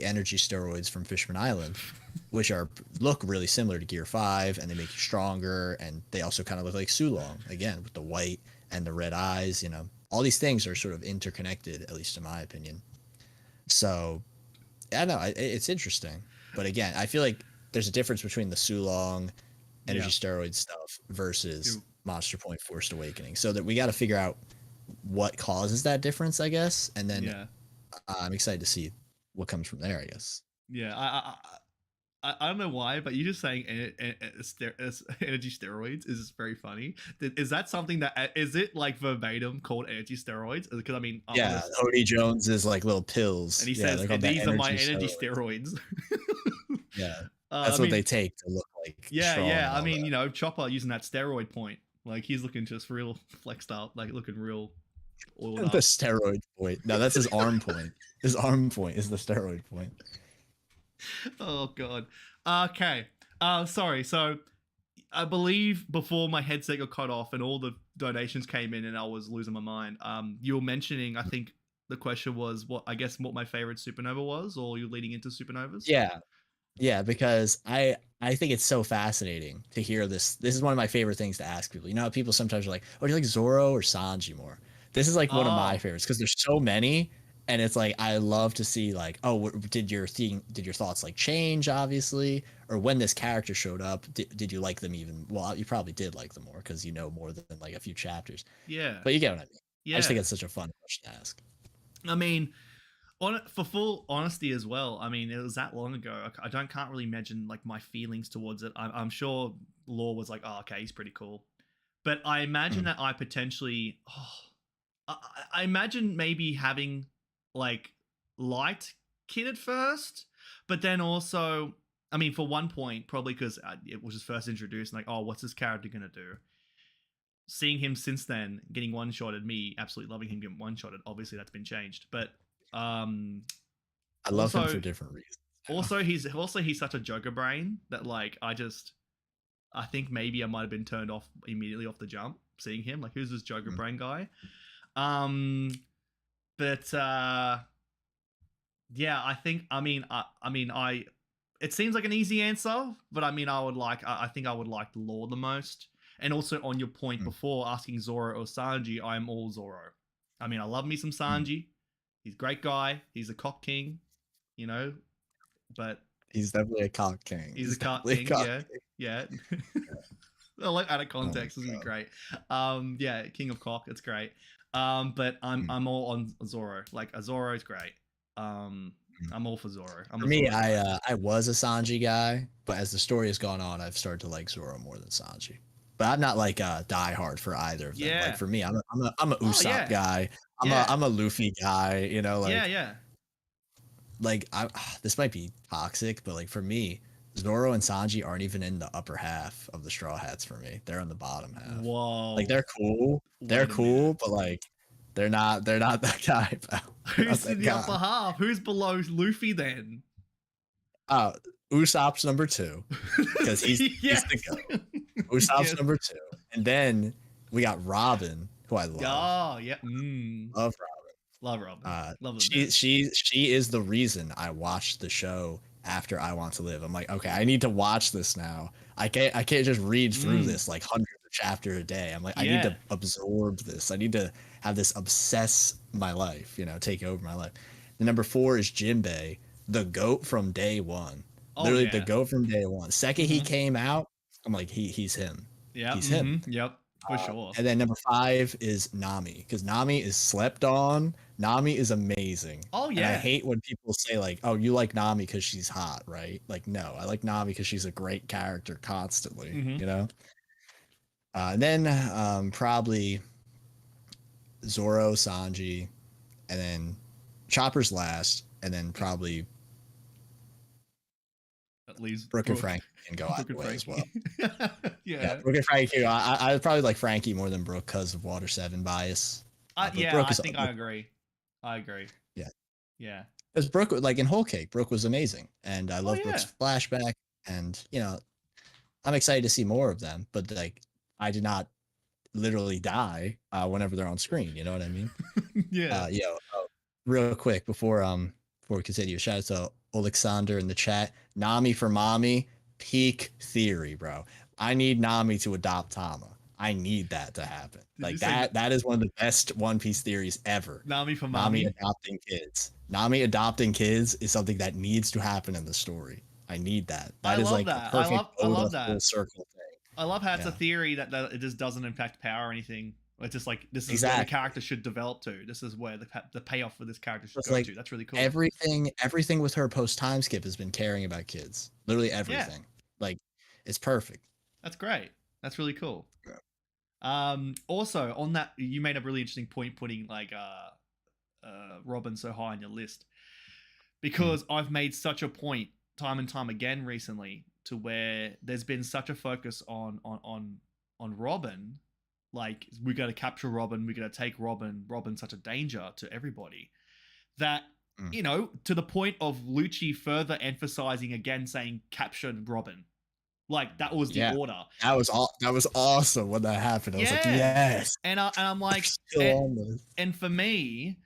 energy steroids from Fishman Island, which are look really similar to Gear 5, and they make you stronger, and they also kind of look like Sulong again with the white and the red eyes. All these things are sort of interconnected, at least in my opinion. So yeah, no, it's interesting. But again, I feel like there's a difference between the Sulong energy steroid stuff versus Monster Point Forced Awakening. So that we got to figure out what causes that difference, I guess. And then I'm excited to see what comes from there, I guess. Yeah, I don't know why, but you just saying energy steroids is just very funny. Is that something that is it like verbatim called energy steroids? Because I mean, yeah, Odie Jones is like little pills, and he says these are my energy steroids. steroids. Yeah, that's what they take to look like. Yeah. I mean, Chopper using that steroid point, like he's looking just real flexed up, like looking real oiled up. The steroid point. No, that's his arm point. His arm point is the steroid point. Oh god. Okay. Sorry. So I believe before my headset got cut off and all the donations came in and I was losing my mind. You were mentioning, I think the question was what my favorite supernova was, or you're leading into supernovas? Yeah, because I think it's so fascinating to hear this. This is one of my favorite things to ask people. People sometimes are like, "Oh, do you like Zoro or Sanji more?" This is like one of my favorites because there's so many, and it's like I love to see like, oh, did your thoughts like change, obviously, or when this character showed up, did you like them even? Well, you probably did like them more because you know more than like a few chapters. Yeah. But you get what I mean. Yeah. I just think it's such a fun question to ask. I mean, for full honesty as well, I mean, it was that long ago. I can't really imagine like my feelings towards it. I'm sure Law was like, oh, okay, he's pretty cool. But I imagine that I potentially, I imagine maybe having like liked Kid at first, but then also, I mean, for one point, probably because it was just first introduced, like, oh, what's this character gonna do? Seeing him since then, getting one-shotted, me absolutely loving him getting one-shotted. Obviously, that's been changed, but I love him for different reasons. He's such a Joker brain that like I think maybe I might have been turned off immediately off the jump seeing him. Like, who's this Joker brain guy? But yeah, I think it seems like an easy answer, but I mean I think I would like the Law the most. And also on your point before asking Zoro or Sanji, I am all Zoro. I mean, I love me some Sanji. He's a great guy. He's a cock king, but he's definitely a cock king. He's a cock king. Yeah. I like out of context. This would be great. Yeah, King of Cock. It's great. But I'm all on Zoro. Like Zoro is great. I'm all for Zoro. For me, I was a Sanji guy, but as the story has gone on, I've started to like Zoro more than Sanji. But I'm not like a diehard for either of them. Yeah. Like for me, I'm a Usopp guy. I'm a Luffy guy. Like yeah. Like this might be toxic, but like for me, Zoro and Sanji aren't even in the upper half of the Straw Hats for me. They're in the bottom half. Whoa. Like they're cool. They're cool, but like they're not that guy. Who's in the upper half? Who's below Luffy then? Usopp's number 2 because he's the goat. Usopp's number 2, and then we got Robin, who I love. Oh yeah, love Robin. Love him. She is the reason I watched the show after I Want to Live. I'm like, okay, I need to watch this now. I can't just read through this like hundreds of chapters a day. I'm like, I need to absorb this. I need to have this obsess my life. Take over my life. The number 4 is Jinbei, the goat from day one. Literally the goat from day one. Second he came out, I'm like, he's him. Yeah, he's him. Yep, for sure. And then number 5 is Nami, because Nami is slept on. Nami is amazing. Oh yeah. And I hate when people say like, "Oh, you like Nami because she's hot," right? Like, no, I like Nami because she's a great character constantly. And then probably Zoro, Sanji, and then Chopper's last, and then probably at least Brooke and Frankie can go either way as well. Yeah, Brooke and Frankie. I probably like Frankie more than Brooke because of Water 7 bias. I agree. Yeah. Because Brooke, like in Whole Cake, Brooke was amazing, and I love Brooke's flashback, and I'm excited to see more of them. But like, I did not literally die whenever they're on screen. You know what I mean? Yeah. Real quick before before we continue, shout out to Alexander in the chat. Nami for mommy, peak theory, bro. I need Nami to adopt Tama. I need that to happen. Did you Like say that is one of the best One Piece theories ever. Nami for Nami mommy? adopting kids. Nami adopting kids is something that needs to happen in the story. I need that. I That is love like a that. I perfect love I Oda love that. full circle thing. I love how it's a Yeah, theory that it just doesn't impact power or anything. It's just like this is where the exactly. character should develop to. This is where the payoff for this character should It's go like to. That's really cool. everything with her post time skip has been caring about kids. Literally Yeah, everything. Like it's perfect. that's great. That's really cool. Yeah. Also on that, you made a really interesting point putting like Robin so high on your list Mm. because I've made such a point time and time again recently to where there's been such a focus on Robin. Like we got to capture Robin, we got to take Robin. Robin's such a danger to everybody that Mm. to the point of Lucci further emphasizing again, saying capture Robin. Like that was the Yeah. order. That was awesome when that happened. I was like, Yeah, yes. and I'm like, Still on this. and for me,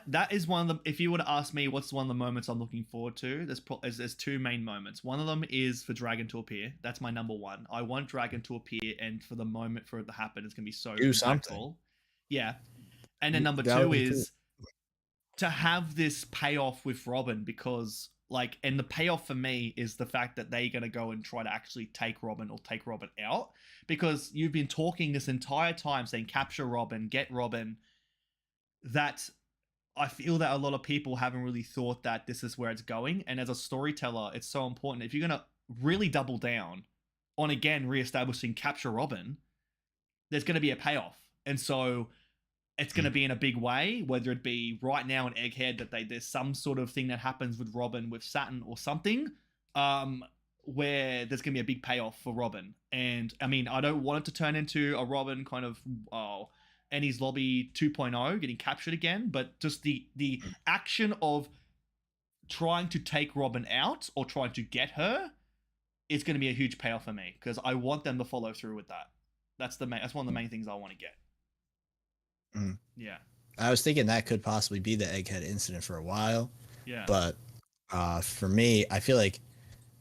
that is one of the. If you were to ask me, what's one of the moments I'm looking forward to? There's two main moments. One of them is for Dragon to appear. That's my number one. I want Dragon to appear, and for the moment for it to happen, it's gonna be so Do impactful. something. Yeah, and then number That would two be cool. is to have this payoff with Robin because like, and the payoff for me is the fact that they're gonna go and try to actually take Robin or take Robin out because you've been talking this entire time saying capture Robin, get Robin. That I feel that a lot of people haven't really thought that this is where it's going. And as a storyteller, it's so important. If you're going to really double down on again reestablishing Capture Robin, there's going to be a payoff. And so it's going to be in a big way, whether it be right now in Egghead that there's some sort of thing that happens with Robin with Saturn or something, where there's going to be a big payoff for Robin. And I mean, I don't want it to turn into a Robin kind of Annie's Lobby 2.0 getting captured again, but just the action of trying to take Robin out or trying to get her is going to be a huge payoff for me because I want them to follow through with that. That's one of the main things I want to get. Mm. Yeah. I was thinking that could possibly be the Egghead incident for a while. Yeah. But for me, I feel like,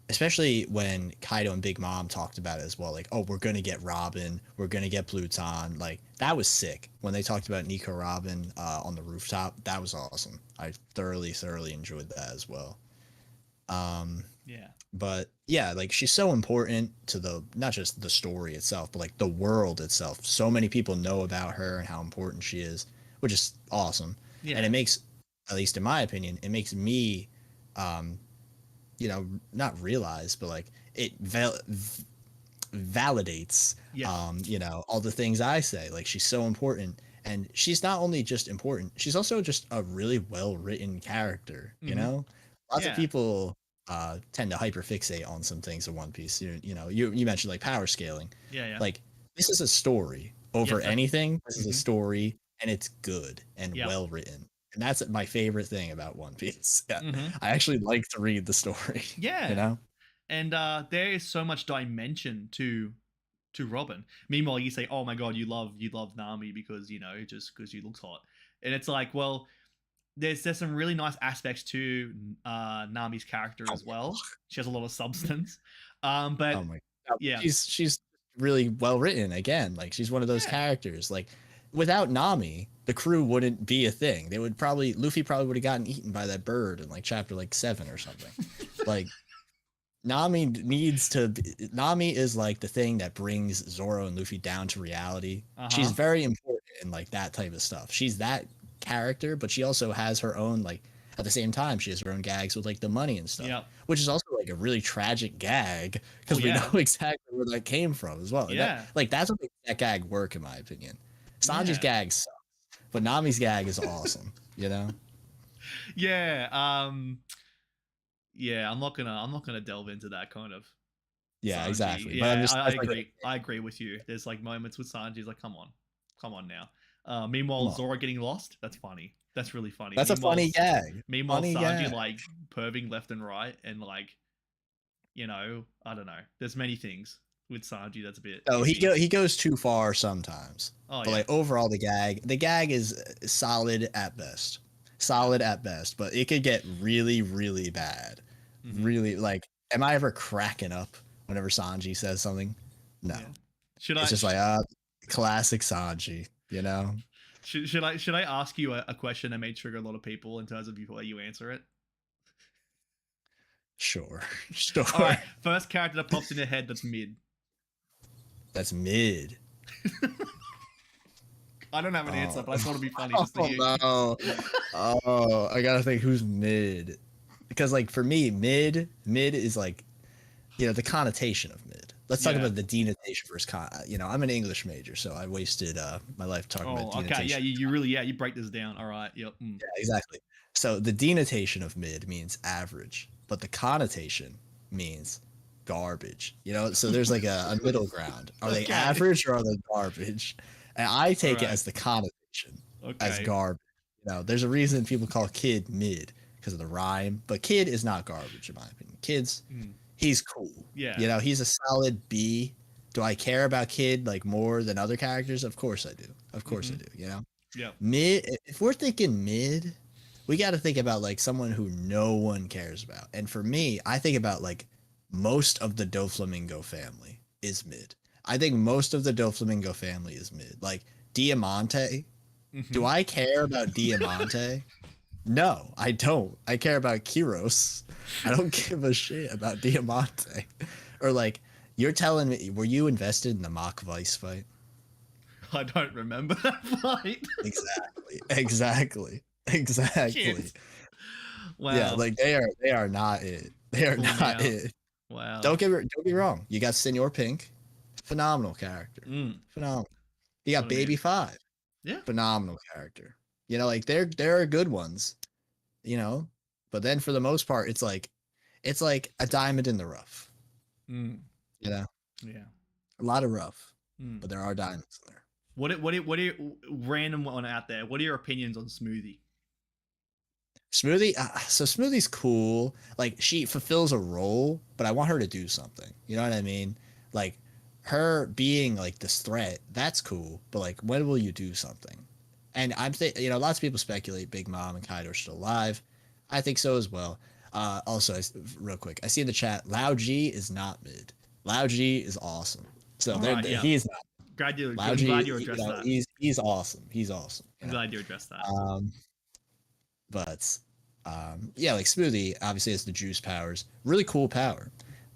especially when Kaido and Big Mom talked about it as well, like, oh, we're going to get Robin, we're going to get Bluton. Like, that was sick. When they talked about Nico Robin on the rooftop, that was awesome. I thoroughly enjoyed that as well. Yeah. But yeah, like she's so important to the not just the story itself, but like the world itself. So many people know about her and how important she is, which is awesome. Yeah. And it makes, at least in my opinion, it makes me not realize, but like it validates all the things I say. Like she's so important, and she's not only just important, she's also just a really well written character. Mm-hmm. Lots of people tend to hyperfixate on some things in One Piece. You mentioned like power scaling. Yeah. Like this is a story over anything. This is a story, and it's good and well written. And that's my favorite thing about One Piece. Yeah. I actually like to read the story. Yeah. And there is so much dimension to Robin. Meanwhile, you say, "Oh my god, you love Nami because just because she looks hot," and it's like, well, there's some really nice aspects to Nami's character as well. She has a lot of substance, but oh my god, she's really well written. Again, like she's one of those characters. Like without Nami, the crew wouldn't be a thing. Luffy probably would have gotten eaten by that bird in like chapter like 7 or something. Like Nami is like the thing that brings Zoro and Luffy down to reality. She's very important in like that type of stuff. She's that character, but she also has her own, like, at the same time, she has her own gags with like the money and stuff, which is also like a really tragic gag because we know exactly where that came from as well. That's what makes that gag work, in my opinion. Sanji's gag sucks, but Nami's gag is awesome. Yeah. I'm not gonna delve into that kind of. Yeah, Sanji. exactly. Yeah, I agree with you. There's like moments with Sanji's like, come on now. Meanwhile, Zoro getting lost, that's funny. That's really funny. That's a funny gag. Meanwhile, Sanji like perving left and right, and like, I don't know. There's many things with Sanji that's a bit. Oh, he goes too far sometimes. But like overall, the gag is solid at best. solid at best, but it could get really, really bad. Really, like, am I ever cracking up whenever Sanji says something? No. Yeah. Should It's I just like, classic Sanji, you know? should I ask you a question that may trigger a lot of people in terms of you how you answer it? Sure. Sure. All right, first character that pops in your head that's mid. That's mid. I don't have an answer, but I thought it'd be funny just to hear. No. Oh, I gotta think who's mid. Because like for me, mid is like, you know, the connotation of mid. Let's talk about the denotation versus you know, I'm an English major, so I wasted my life talking about denotation. Okay, yeah, you really, you break this down. All right, yep. Yeah, exactly. So the denotation of mid means average, but the connotation means garbage. You know, so there's like a middle ground. Are they average or are they garbage? And I take it as the connotation, as garbage. You know, there's a reason people call Kid mid because of the rhyme, but Kid is not garbage in my opinion. Kid's he's cool. Yeah. You know, he's a solid B. Do I care about Kid like more than other characters? Of course I do. Of course I do. You know. Yeah. Mid. If we're thinking mid, we got to think about like someone who no one cares about. And for me, I think about like most of the Doflamingo family is mid. I think most of the Doflamingo family is mid. Like Diamante. Do I care about Diamante? No, I don't. I care about Kiros. I don't give a shit about Diamante. Or like, you're telling me, were you invested in the Mock Vice fight? I don't remember that fight. Exactly. Shit. Wow. Yeah, like they are not it. They are not it. Wow. Don't get me wrong. You got Senor Pink, phenomenal character. Phenomenal. You got Baby Five. Yeah. Phenomenal character. You know, like there are good ones, you know, but then for the most part, it's like a diamond in the rough. You know? Yeah. A lot of rough, but there are diamonds in there. What are you random one out there? What are your opinions on Smoothie? Smoothie, so Smoothie's cool. Like she fulfills a role, but I want her to do something. You know what I mean? Like her being like this threat, that's cool. But like, when will you do something? And I'm thinking, you know, lots of people speculate Big Mom and Kaido are still alive. I think so as well. Also, real quick, I see in the chat, Lao G is not mid. Lao G is awesome. So he's not. Glad you addressed that. He's awesome. He's awesome. I'm glad you addressed that. But yeah, like Smoothie obviously has the juice powers, really cool power,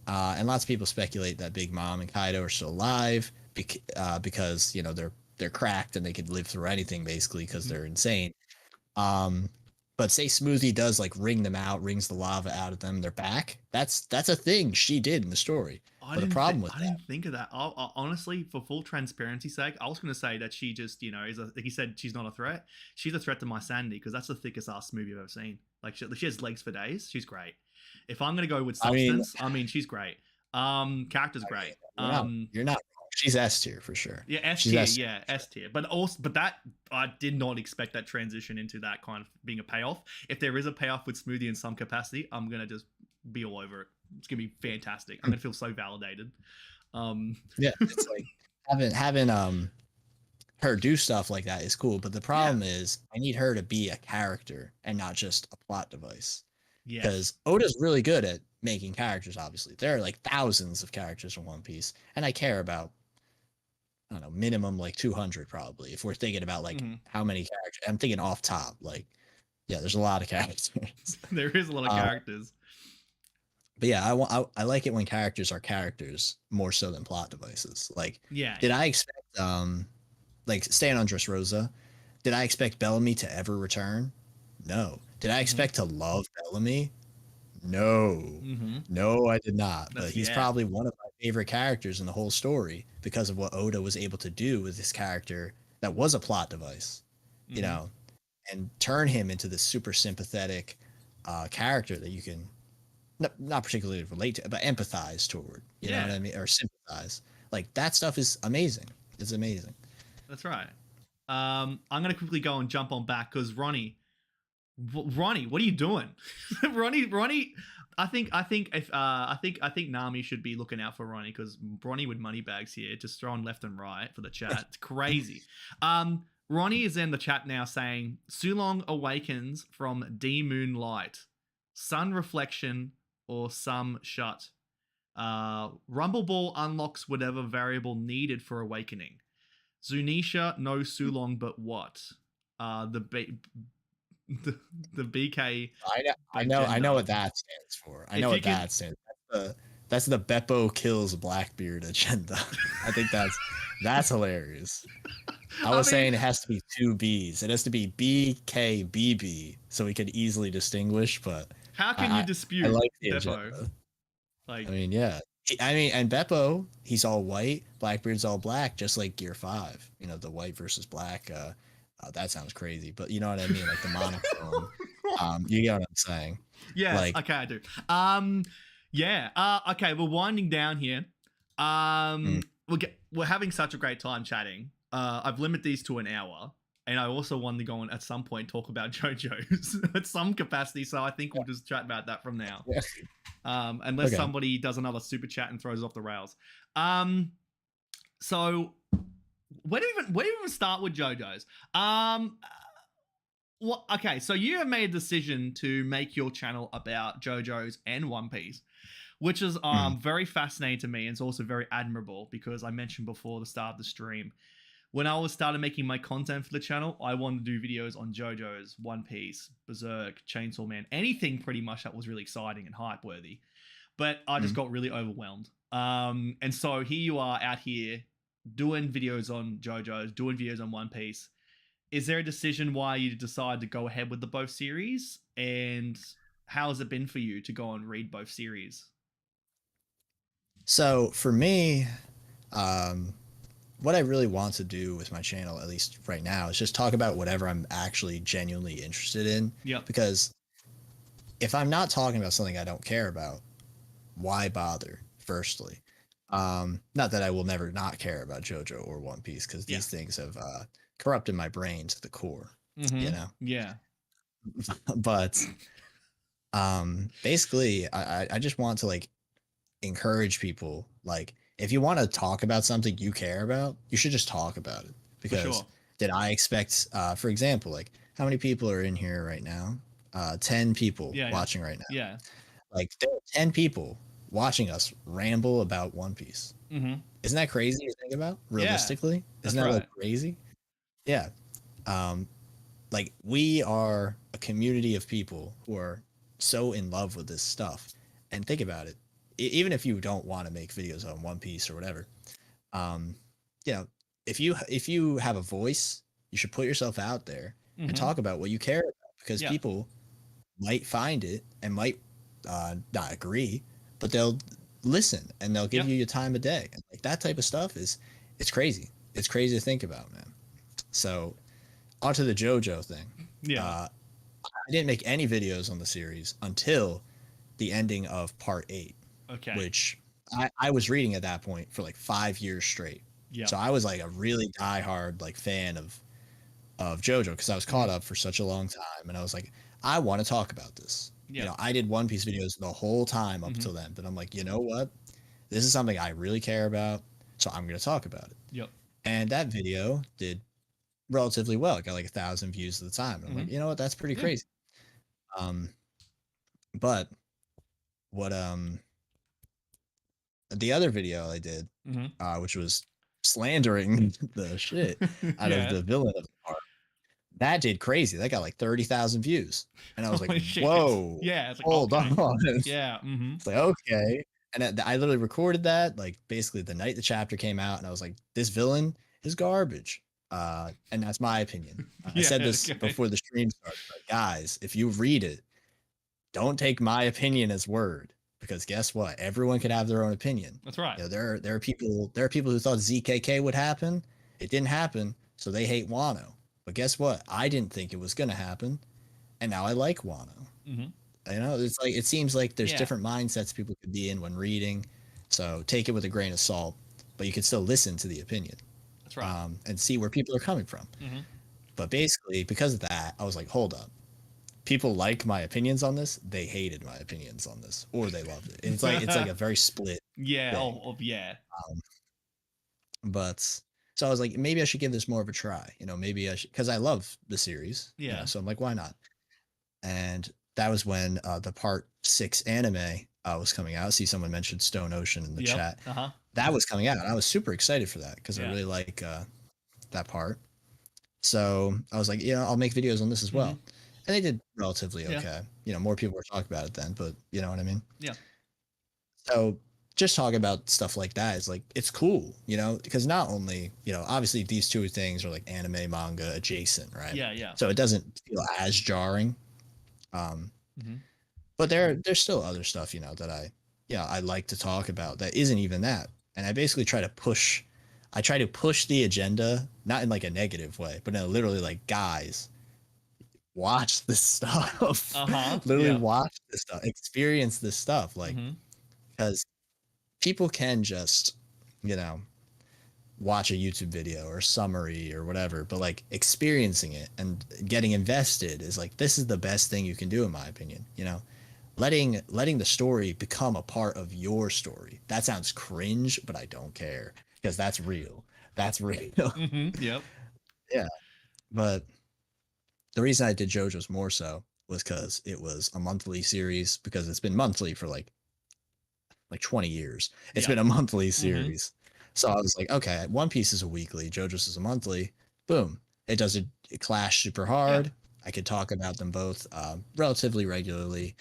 and lots of people speculate that Big Mom and Kaido are still alive because you know they're cracked and they could live through anything basically because they're insane. But say Smoothie does like wring them out, wrings the lava out of them, they're back. That's a thing she did in the story. I didn't think of that. Honestly, for full transparency's sake, I was going to say that she just, you know, like he said, she's not a threat. She's a threat to my sanity because that's the thickest ass movie I've ever seen. Like she has legs for days. She's great. If I'm going to go with substance, I mean, she's great. Character's great. You're not. She's S tier for sure. Yeah, S tier. Yeah, S tier. But that I did not expect that transition into that kind of being a payoff. If there is a payoff with Smoothie in some capacity, I'm gonna just be all over it. It's gonna be fantastic. I'm gonna feel so validated. Yeah, it's like having her do stuff like that is cool. But the problem is, I need her to be a character and not just a plot device. Yeah, because Oda's really good at making characters. Obviously, there are like thousands of characters in One Piece, and I care about, I don't know, minimum like 200 probably. If we're thinking about like how many characters, I'm thinking off top, like, yeah, there's a lot of characters. There is a lot of characters. But yeah, I like it when characters are characters more so than plot devices. Like, did I expect like staying on Dressrosa, did I expect Bellamy to ever return? No. Did I expect to love Bellamy? No. No, I did not. But he's probably one of my favorite characters in the whole story because of what Oda was able to do with this character that was a plot device, you know, and turn him into this super sympathetic character that you can not particularly relate to, but empathize toward, you know what I mean? Or sympathize. Like, that stuff is amazing. It's amazing. That's right. I'm going to quickly go and jump on back because Ronnie, what are you doing? Ronnie, I think Nami should be looking out for Ronnie because Ronnie with money bags here, just throwing left and right for the chat. It's crazy. Ronnie is in the chat now saying Sulong awakens from D Moon light, sun reflection, or some shut. Rumble Ball unlocks whatever variable needed for awakening. Zunisha, no Sulong, but what? The the BK I know agenda. what that stands for. I If know you what can, that stands for. That's the Beppo kills Blackbeard agenda. I think that's hilarious. I I was mean, saying it has to be two B's. It has to be BKBB so we could easily distinguish, but how can you I I dispute like the Beppo? agenda. Like, I mean, yeah. I mean, and Beppo, he's all white, Blackbeard's all black, just like Gear 5. You know, the white versus black. That sounds crazy, but you know what I mean? Like the monochrome. You get what I'm saying? yes, Like, okay, I do. Yeah. Okay, we're winding down here. mm, We're having such a great time chatting. I've limited these to an hour, and I also want to go and at some point talk about JoJo's at some capacity. So I think we'll just chat about that from now. yeah. Unless Okay. somebody does another super chat and throws off the rails. So where do we even start with JoJo's? Okay, so you have made a decision to make your channel about JoJo's and One Piece, which is very fascinating to me, and it's also very admirable because I mentioned before the start of the stream, when I was started making my content for the channel, I wanted to do videos on JoJo's, One Piece, Berserk, Chainsaw Man, anything pretty much that was really exciting and hype worthy. But I just got really overwhelmed. And so here you are out here doing videos on JoJo's, doing videos on One Piece. Is there a decision why you decided to go ahead with the both series? And how has it been for you to go and read both series? So for me, what I really want to do with my channel, at least right now, is just talk about whatever I'm actually genuinely interested in. Yep. Because if I'm not talking about something I don't care about, why bother? Firstly, not that I will never not care about JoJo or One Piece, because these things have corrupted my brain to the core. You know. Yeah. But basically, I just want to like encourage people, like, if you want to talk about something you care about, you should just talk about it. Because sure. did I expect, for example, like, how many people are in here right now? 10 people watching right now. Yeah. Like, there are 10 people watching us ramble about One Piece. Isn't that crazy to think about? Realistically, isn't that like crazy? Yeah. Like, we are a community of people who are so in love with this stuff. And think about it. Even if you don't want to make videos on One Piece or whatever, you know, if you have a voice, you should put yourself out there and talk about what you care about, because people might find it and might not agree, but they'll listen and they'll give you your time of day. And like, that type of stuff it's crazy. It's crazy to think about, man. So onto the JoJo thing. I didn't make any videos on the series until the ending of part 8. Okay. Which I was reading at that point for like 5 years straight. Yeah. So I was like a really diehard like fan of JoJo, because I was caught up for such a long time, and I was like, I want to talk about this. You know, I did One Piece videos the whole time up till then, but I'm like, you know what? This is something I really care about, so I'm going to talk about it. Yep. And that video did relatively well. It got like 1,000 views at the time. And I'm like, you know what? That's pretty crazy. But what the other video I did, which was slandering the shit out of the villain of the part, that did crazy. That got like 30,000 views, and I was like, "Whoa, it's like, hold on." Yeah. It's like, okay, and I literally recorded that like basically the night the chapter came out, and I was like, "This villain is garbage," and that's my opinion. I said this before the stream started, but guys, if you read it, don't take my opinion as word. Because guess what? Everyone can have their own opinion. That's right. You know, there are people who thought ZKK would happen. It didn't happen, so they hate Wano. But guess what? I didn't think it was gonna happen, and now I like Wano. You know, it's like, it seems like there's different mindsets people could be in when reading. So take it with a grain of salt, but you can still listen to the opinion. That's right. And see where people are coming from. But basically, because of that, I was like, hold up. People like my opinions on this, they hated my opinions on this, or they loved it. It's like a very split thing. Yeah. But So I was like, maybe I should give this more of a try. Maybe I should, because I love the series. Yeah. So I'm like, why not? And that was when the part 6 anime was coming out. I see someone mentioned Stone Ocean in the Yep. chat. Uh-huh. That was coming out. And I was super excited for that because I Yeah. really like that part. So I was like, I'll make videos on this as well. And they did relatively Yeah. okay. More people were talking about it then, but you know what I mean? Yeah. So just talking about stuff like that is like, it's cool, because not only, obviously these two things are like anime, manga adjacent, right? Yeah. Yeah. So it doesn't feel as jarring. Um, Mm-hmm. but there's still other stuff, that I like to talk about that isn't even that. And I basically try to push the agenda, not in like a negative way, but no, literally like, guys, watch this stuff. Uh-huh. Literally Yeah. watch this stuff, experience this stuff. Like, Mm-hmm. because people can just, you know, watch a YouTube video or summary or whatever, but like experiencing it and getting invested is like, this is the best thing you can do, in my opinion. Letting the story become a part of your story. That sounds cringe, but I don't care because that's real. That's real. Mm-hmm. Yep. Yeah. But the reason I did JoJo's more so was because it was a monthly series, because it's been monthly for like 20 years. It's Yeah. been a monthly Mm-hmm. series. So I was like, okay, One Piece is a weekly, JoJo's is a monthly. Boom. It clash super Yeah. hard. I could talk about them both relatively regularly.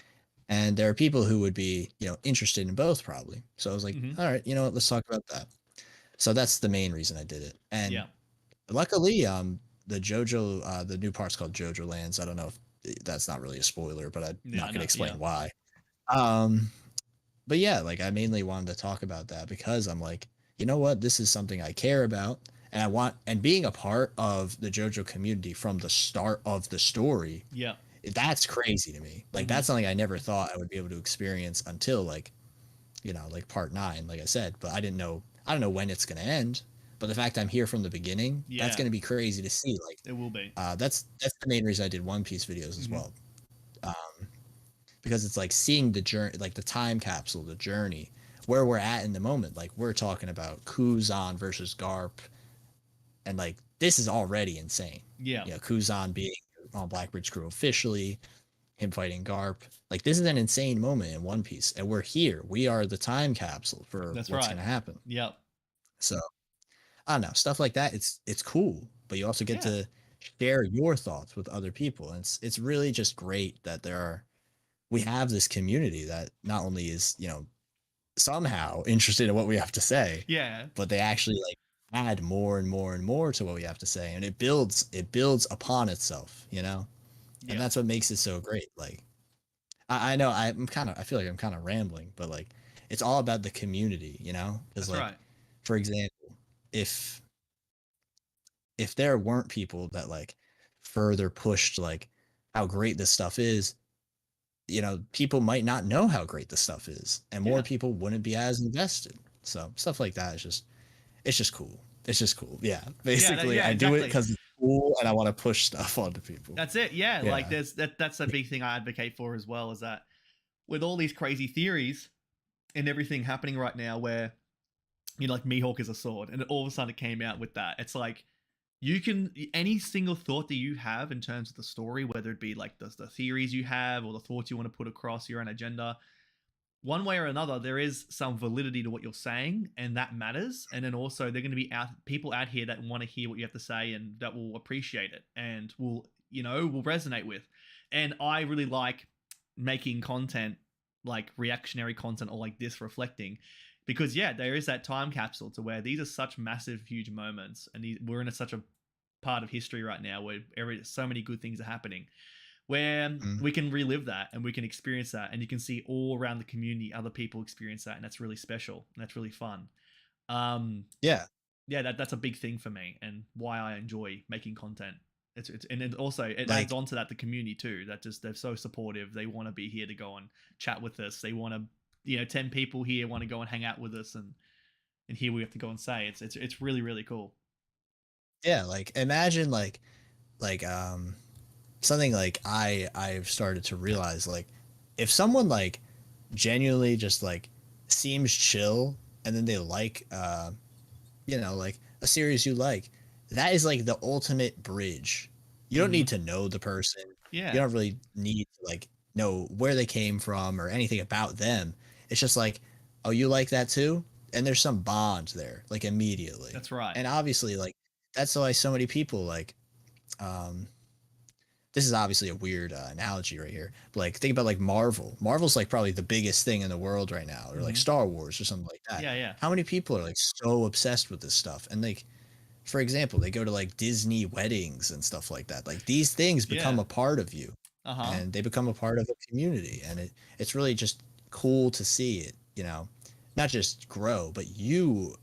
And there are people who would be, interested in both probably. So I was like, Mm-hmm. all right, you know what, let's talk about that. So that's the main reason I did it. And Yeah. luckily, the JoJo, the new part's called JoJo Lands. I don't know if that's not really a spoiler, but I'm Yeah. not going to No. Yeah. explain why. Um, but yeah, like I mainly wanted to talk about that because I'm like, you know what, this is something I care about, and and being a part of the JoJo community from the start of the story, Yeah. that's crazy to me. Like Mm-hmm. that's something I never thought I would be able to experience until like, like part 9, like I said, but I don't know when it's going to end, but the fact I'm here from the beginning, that's Yeah. going to be crazy to see. Like, It will be. that's the main reason I did One Piece videos as Mm-hmm. well. Um, because it's like seeing the journey, like the time capsule, the journey, where we're at in the moment. Like we're talking about Kuzan versus Garp, and like this is already insane. Yeah. Kuzan being on Blackbeard's crew officially, him fighting Garp. Like this is an insane moment in One Piece, and we're here. We are the time capsule for That's what's right. going to happen. Yep. So I don't know, stuff like that. It's cool, but you also get Yeah. to share your thoughts with other people, and it's really just great that we have this community that not only is somehow interested in what we have to say, Yeah. but they actually like add more and more and more to what we have to say, and it builds upon itself, and Yeah. that's what makes it so great. Like I know I feel like I'm kind of rambling, but like it's all about the community, because That's like, right. for example, if there weren't people that like further pushed like how great this stuff is, people might not know how great this stuff is, and more Yeah. people wouldn't be as invested. So stuff like that is it's just cool. It's just cool. Yeah. Yeah. Basically, Yeah. I do it Exactly. because it's cool and I want to push stuff onto people. That's it. Yeah. Like Yeah. that's a big thing I advocate for as well, is that with all these crazy theories and everything happening right now where, like Mihawk is a sword, and all of a sudden it came out with that. It's like, you can, any single thought that you have in terms of the story, whether it be like the theories you have or the thoughts you want to put across your own agenda, one way or another, there is some validity to what you're saying, and that matters. And then also, they're going to be people out here that want to hear what you have to say and that will appreciate it and will resonate with. And I really like making content, like reactionary content or like this, reflecting, because yeah, there is that time capsule to where these are such massive, huge moments, and we're in such a part of history right now where so many good things are happening, where Mm. we can relive that and we can experience that, and you can see all around the community other people experience that, and that's really special and that's really fun. um Yeah. yeah, that's a big thing for me and why I enjoy making content. It's and it also, it adds Like, on to that the community too, that just, they're so supportive, they want to be here to go and chat with us, they want to, 10 people here want to go and hang out with us and hear what we have to go and say. It's really, really cool. yeah, like imagine like something like I've started to realize, like if someone like genuinely just like seems chill, and then they like like a series you like, that is like the ultimate bridge. You don't Mm-hmm. need to know the person. You Yeah, don't really need to like know where they came from or anything about them. It's just like, oh, you like that too? And there's some bond there, like immediately. that's right. And obviously, like that's why so many people like um this is obviously a weird analogy right here. But like think about like Marvel. Marvel's like probably the biggest thing in the world right now, or like Mm-hmm. Star Wars or something like that. Yeah, yeah, How many people are like so obsessed with this stuff? And like for example, they go to like Disney weddings and stuff like that. Like these things become yeah. a part of you Uh-huh. and they become a part of a community. And it's really just cool to see it, not just grow, but you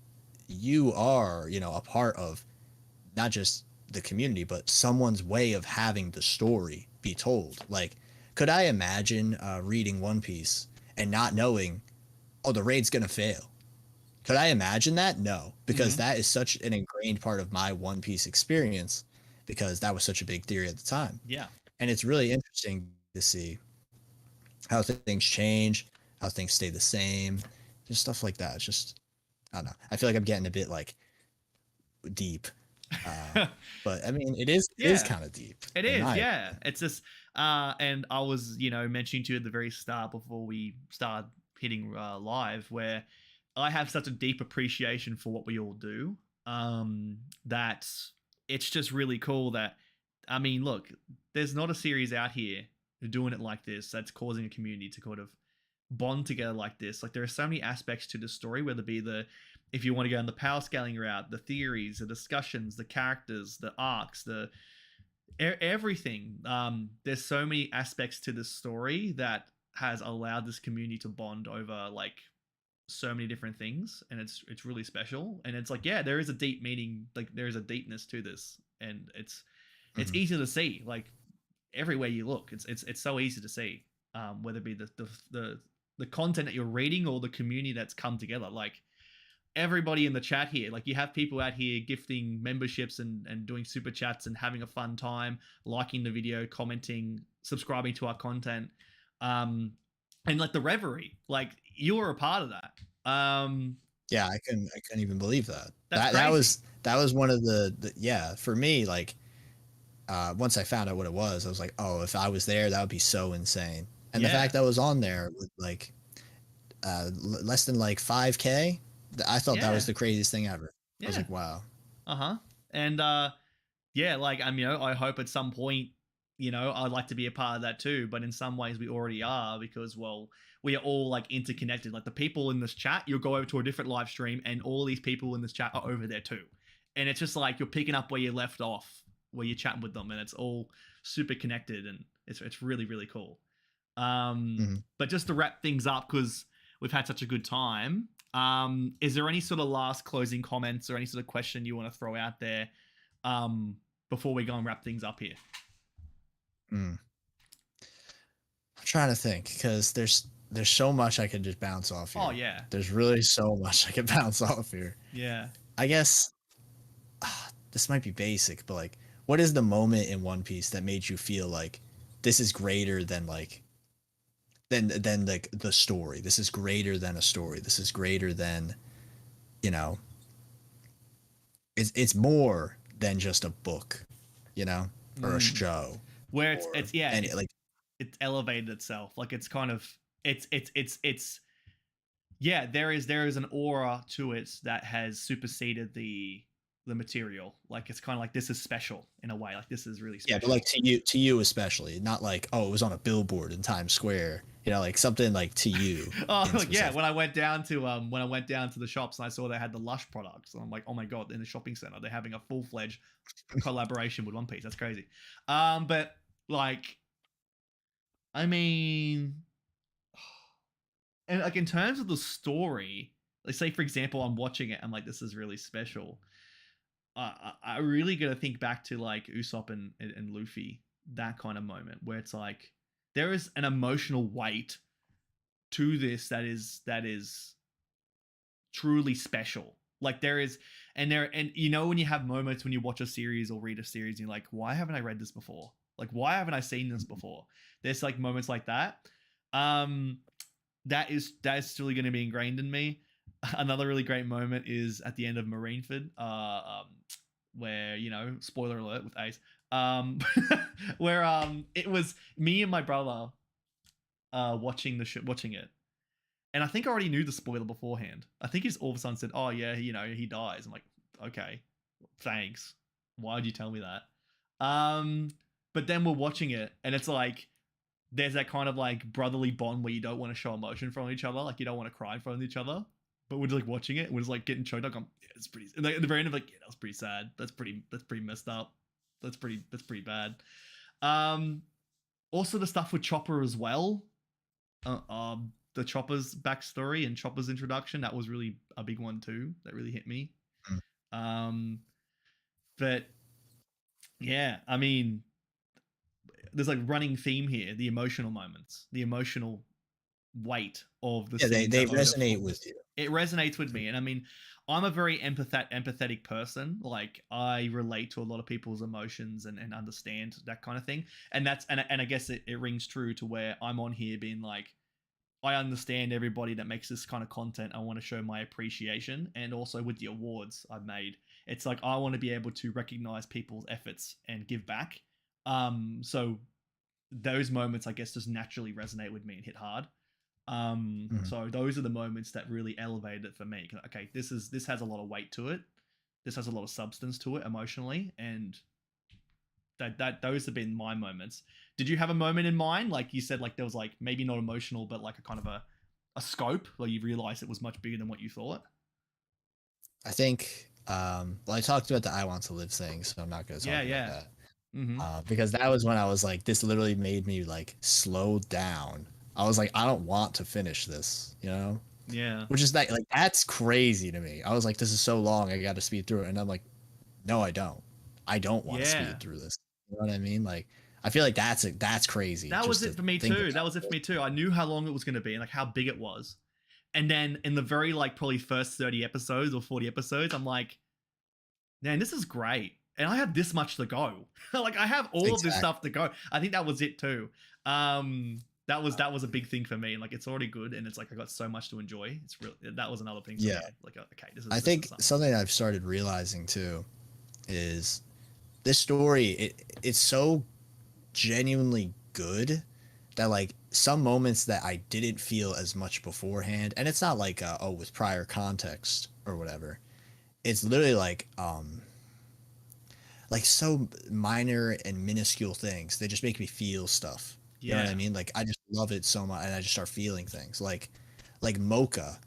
are, a part of not just the community, but someone's way of having the story be told. Like, could I imagine reading One Piece and not knowing, oh, the raid's gonna fail? Could I imagine that? No, because Mm-hmm. that is such an ingrained part of my One Piece experience because that was such a big theory at the time. Yeah. And it's really interesting to see how things change, how things stay the same, just stuff like that. It's just, I don't know. I feel like I'm getting a bit like deep. Uh, but I mean, it is Yeah. kind of deep It in is, my yeah. It's just, and I was, mentioning to you at the very start before we started hitting live, where I have such a deep appreciation for what we all do, that it's just really cool that, I mean, look, there's not a series out here doing it like this that's causing a community to kind of bond together like this. Like there are so many aspects to the story, whether it be if you want to go on the power scaling route, the theories, the discussions, the characters, the arcs, the everything. There's so many aspects to this story that has allowed this community to bond over like so many different things, and it's really special. And it's like, yeah, there is a deep meaning, like there is a deepness to this, and it's Mhm. easy to see, like everywhere you look. It's so easy to see, whether it be the content that you're reading or the community that's come together. Like everybody in the chat here, like you have people out here gifting memberships and doing super chats and having a fun time, liking the video, commenting, subscribing to our content, um and like the reverie, like you were a part of that. Yeah, I couldn't even believe that. That's That crazy. that was one of the yeah, for me, like once I found out what it was, I was like, oh, if I was there, that would be so insane. And the Yeah, fact that I was on there with like less than like 5K, I thought that was yeah, the craziest thing ever. I was yeah. like, wow. Uh-huh. And yeah, like I hope at some point, I'd like to be a part of that too, but in some ways we already are, because well, we are all like interconnected. Like the people in this chat, you'll go over to a different live stream and all these people in this chat are over there too. And it's just like you're picking up where you left off, where you're chatting with them, and it's all super connected, and it's really really cool. Mhm. But just to wrap things up, because we've had such a good time, is there any sort of last closing comments or any sort of question you want to throw out there, um, before we go and wrap things up here? Mm. I'm trying to think because there's so much I could just bounce off Oh here. yeah, There's really so much I could bounce off here. yeah. I guess this might be basic, but like, what is the moment in One Piece that made you feel like this is greater than like than like the story? This is greater than a story. This is greater than you know. It's more than just a book, you know, or a Mm. show, Where or it's yeah, any like it's elevated itself. Like it's kind of it's yeah, there is an aura to it that has superseded the material. Like it's kind of like this is special in a way. Like this is really yeah, but like special. to you especially, not like oh it was on a billboard in Times Square, like something like to you in Oh yeah, specific. when I went down to the shops and I saw they had the Lush products, and I'm like, oh my god, in the shopping center they're having a full fledged collaboration with One Piece. That's crazy. But like, I mean, and like in terms of the story, like say for example, I'm watching it, I'm like, this is really special. I really got to think back to like Usopp and Luffy, that kind of moment where it's like there is an emotional weight to this that is truly special. Like there is, and when you have moments when you watch a series or read a series, and you're like, why haven't I read this before? Like, why haven't I seen this before? There's like moments like that. Um, that is still going to be ingrained in me. another really great moment is at the end of Marineford, where, you know, spoiler alert with Ace, where it was me and my brother watching watching it, and I think I already knew the spoiler beforehand. I think he's all of a sudden said, "Oh yeah, you know, he dies." I'm like, okay, thanks. Why'd you tell me that? But then we're watching it, and it's like there's that kind of like brotherly bond where you don't want to show emotion from each other, like you don't want to cry in front of each other. But we're just like watching it, we're just like getting choked up. Yeah, it's pretty. And like, at the very end of like, yeah, that was pretty sad. That's pretty messed up. That's pretty bad. Um, Also the stuff with Chopper as well. The Chopper's backstory and Chopper's introduction, that was really a big one too. That really hit me. Um, but yeah, I mean, there's like running theme here: the emotional moments, the emotional weight of the Yeah, scenes. they resonate with you. It resonates with me, and I mean, I'm a very empathetic person. Like I relate to a lot of people's emotions and understand that kind of thing. And that's and I guess it rings true to where I'm on here being like, I understand everybody that makes this kind of content. I want to show my appreciation, and also with the awards I've made, it's like I want to be able to recognize people's efforts and give back. So those moments, I guess, just naturally resonate with me and hit hard. So those are the moments that really elevated it for me. Okay, this has a lot of weight to it. This has a lot of substance to it emotionally, and those have been my moments. Did you have a moment in mind? Like you said, like there was like maybe not emotional, but like a kind of a scope where you realized it was much bigger than what you thought? I think well, I talked about the I Want to Live thing, so I'm not going to talk about that. Because that was when I was like, this literally made me like slow down. I was like, I don't want to finish this, you know? Yeah. Which is like that's crazy to me. I was like, this is so long, I got to speed through it, and I'm like, no, I don't. I don't want to speed through this. You know what I mean? Like, I feel like that's crazy. That was it for me too. That was it for me too. I knew how long it was going to be and like how big it was. And then in the very like probably first 30 episodes or 40 episodes, I'm like, man, this is great. And I have this much to go. Like I have all of this stuff to go. I think that was it too. That was a big thing for me. Like it's already good, and it's like I got so much to enjoy. It's real. That was another thing. For me. Like okay, this is. I think something I've started realizing too is this story. It's so genuinely good that like some moments that I didn't feel as much beforehand, and it's not like oh with prior context or whatever. It's literally like so minor and minuscule things. They just make me feel stuff. You know what I mean? Like I just love it so much, and I just start feeling things. Like Mocha.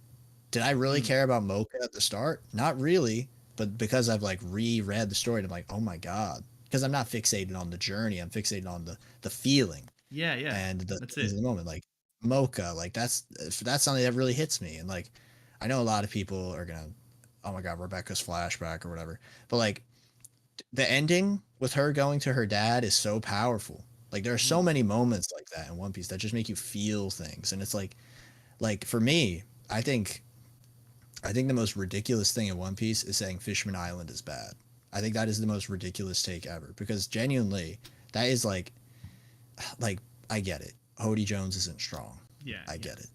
Did I really care about Mocha at the start? Not really, but because I've like reread the story, I'm like, oh my god. Because I'm not fixated on the journey. I'm fixated on the feeling. Yeah. And That's it. the moment, like Mocha, like that's something that really hits me. And like, I know a lot of people are gonna, oh my god, Rebecca's flashback or whatever. But like, the ending with her going to her dad is so powerful. Like there are so many moments like that in One Piece that just make you feel things. And it's like for me, I think the most ridiculous thing in One Piece is saying Fishman Island is bad. I think that is the most ridiculous take ever, because genuinely that is like I get it. Hody Jones isn't strong. Yeah. I get it.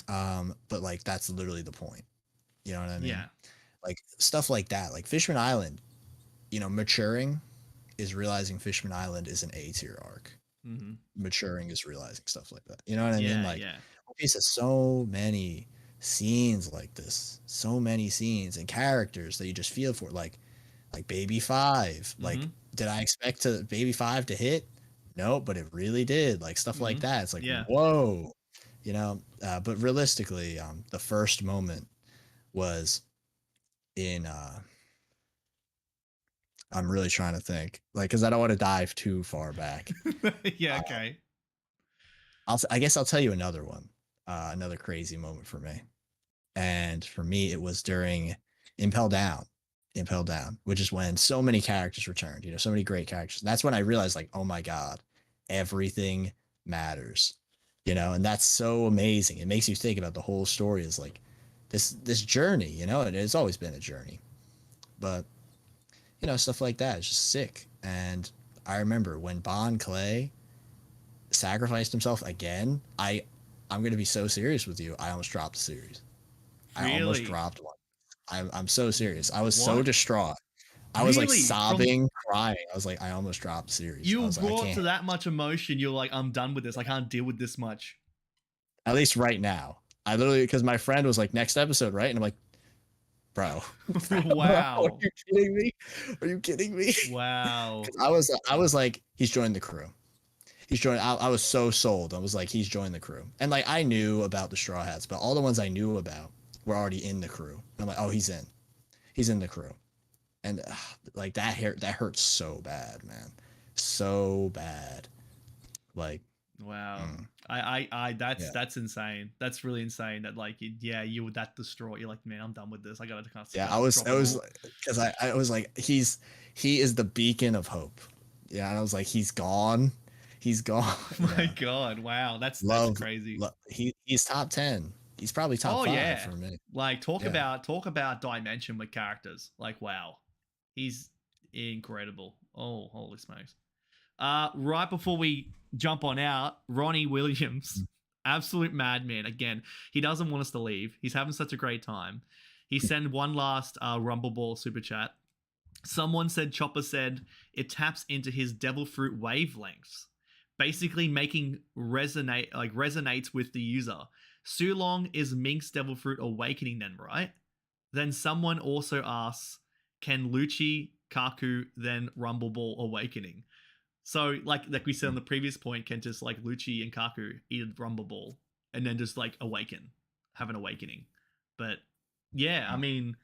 But like that's literally the point. You know what I mean? Yeah. Like stuff like that. Like Fishman Island, you know, maturing is realizing Fishman Island is an A tier arc. Maturing is realizing stuff like that. You know what I mean? Like One Piece has so many scenes like this, so many scenes and characters that you just feel for, like Baby Five. Like, did I expect Baby Five to hit? No, but it really did. Like stuff like that. It's like, whoa, you know. But realistically, the first moment was in. I'm really trying to think, like, because I don't want to dive too far back. Yeah. Okay. I guess I'll tell you another one, another crazy moment for me. And for me, it was during Impel Down, which is when so many characters returned, you know, so many great characters. And that's when I realized, like, oh my God, everything matters, you know, and that's so amazing. It makes you think about the whole story as like this journey, you know, and it's always been a journey, but you know, stuff like that is just sick. And I remember when Bon Clay sacrificed himself again, I'm going to be so serious with you. I almost dropped the series. I almost Really? dropped one. I'm so serious. I was so What? distraught. I was like Really? From sobbing, crying. I was like, I almost dropped series. you I were was like, I brought can't. to that much emotion, you're like, I'm done with this. I can't deal with this much. At least right now. I literally, because my friend was like, next episode, right? And I'm like, bro, bro, are Wow. you kidding me? Are you kidding me? Wow. 'Cause I was like, he's joined the crew. He's joined. I was so sold. I was like, he's joined the crew. And like, I knew about the Straw Hats, but all the ones I knew about were already in the crew. And I'm like, oh, he's in the crew. And like that hurts so bad, man, so bad. Like, Wow. mm, That's yeah, that's insane. That's really insane. That like, yeah, you were that distraught. You're like, man, I'm done with this. I gotta kind yeah. of drop I it was all. because I was like, he is the beacon of hope. Yeah, and I was like, he's gone. My Yeah, God, wow, that's love, crazy. he's top 10. He's probably top Oh 5 yeah, for me. like Yeah, talk about dimension with characters. Like wow, he's incredible. Oh holy smokes! Right before we jump on out, Ronnie Williams, absolute madman. Again, he doesn't want us to leave. He's having such a great time. He sent one last Rumble Ball super chat. Someone said Chopper said it taps into his devil fruit wavelengths, basically making resonates with the user. Sulong is Mink's devil fruit awakening then, right? Then someone also asks, can Lucci, Kaku, then Rumble Ball awakening? So like we said on the previous point, can just like Lucci and Kaku eat a Rumble Ball and then just like have an awakening. But yeah, I mean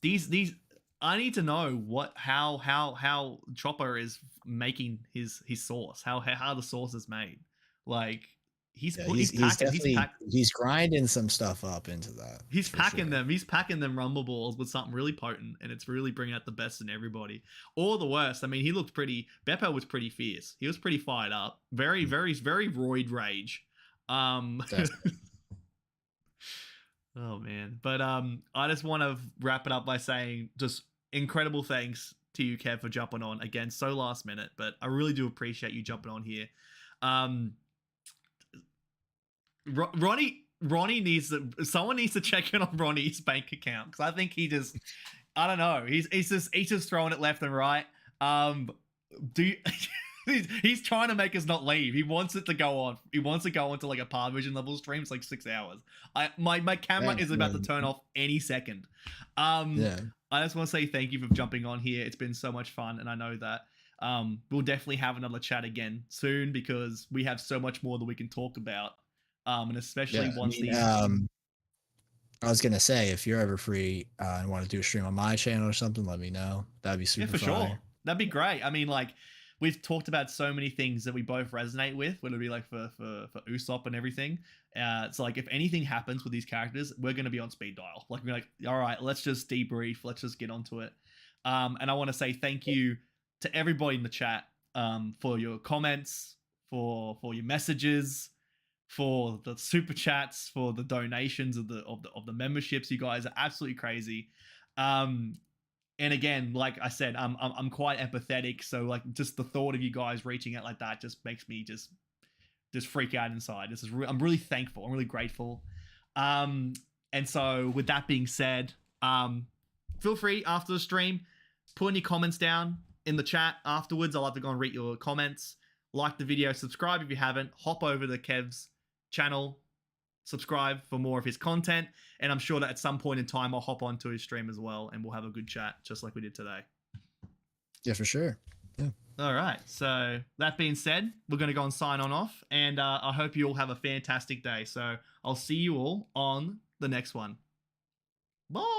these I need to know how Chopper is making his sauce. How the sauce is made. Like yeah. he's He's packing definitely he's grinding some stuff up into that he's for packing sure. them. He's packing them rumble balls with something really potent, and it's really bringing out the best in everybody, or the worst. I mean, he looked pretty. Beppo was pretty fierce. He was pretty fired up. Very roid rage. Um, Definitely. oh man, but I just want to wrap it up by saying just incredible thanks to you, Kev, for jumping on again so last minute. But I really do appreciate you jumping on here. Um, Ronnie needs someone needs to check in on Ronnie's bank account because I think he just I don't know he's just throwing it left and right. Do you, he's trying to make us not leave. He wants it to go on. He wants to go into like a Par Vision level stream. It's like 6 hours. My camera is about to turn off any second. Yeah. I just want to say thank you for jumping on here. It's been so much fun, and I know that we'll definitely have another chat again soon because we have so much more that we can talk about. And especially Yeah. once these I was gonna say, if you're ever free and want to do a stream on my channel or something, let me know. That'd be yeah, super for sure. fire. That'd be great. I mean, like, we've talked about so many things that we both resonate with, whether it be like for Usopp and everything. It's like if anything happens with these characters, we're gonna be on speed dial. Like we're like, all right, let's just debrief, let's just get onto it. And I want to say thank you to everybody in the chat for your comments, for your messages, for the super chats, for the donations of the memberships. You guys are absolutely crazy. And again, like I said, I'm quite empathetic. So like just the thought of you guys reaching out like that just makes me just freak out inside. I'm really thankful. I'm really grateful. And so with that being said, feel free after the stream, put any comments down in the chat afterwards. I'll have to go and read your comments. Like the video, subscribe if you haven't. Hop over to Kev's channel, subscribe for more of his content, and I'm sure that at some point in time I'll hop onto his stream as well and we'll have a good chat just like we did today. Yeah, for sure. Yeah. All right, so that being said, we're going to go and sign on off, and I hope you all have a fantastic day. So I'll see you all on the next one. Bye.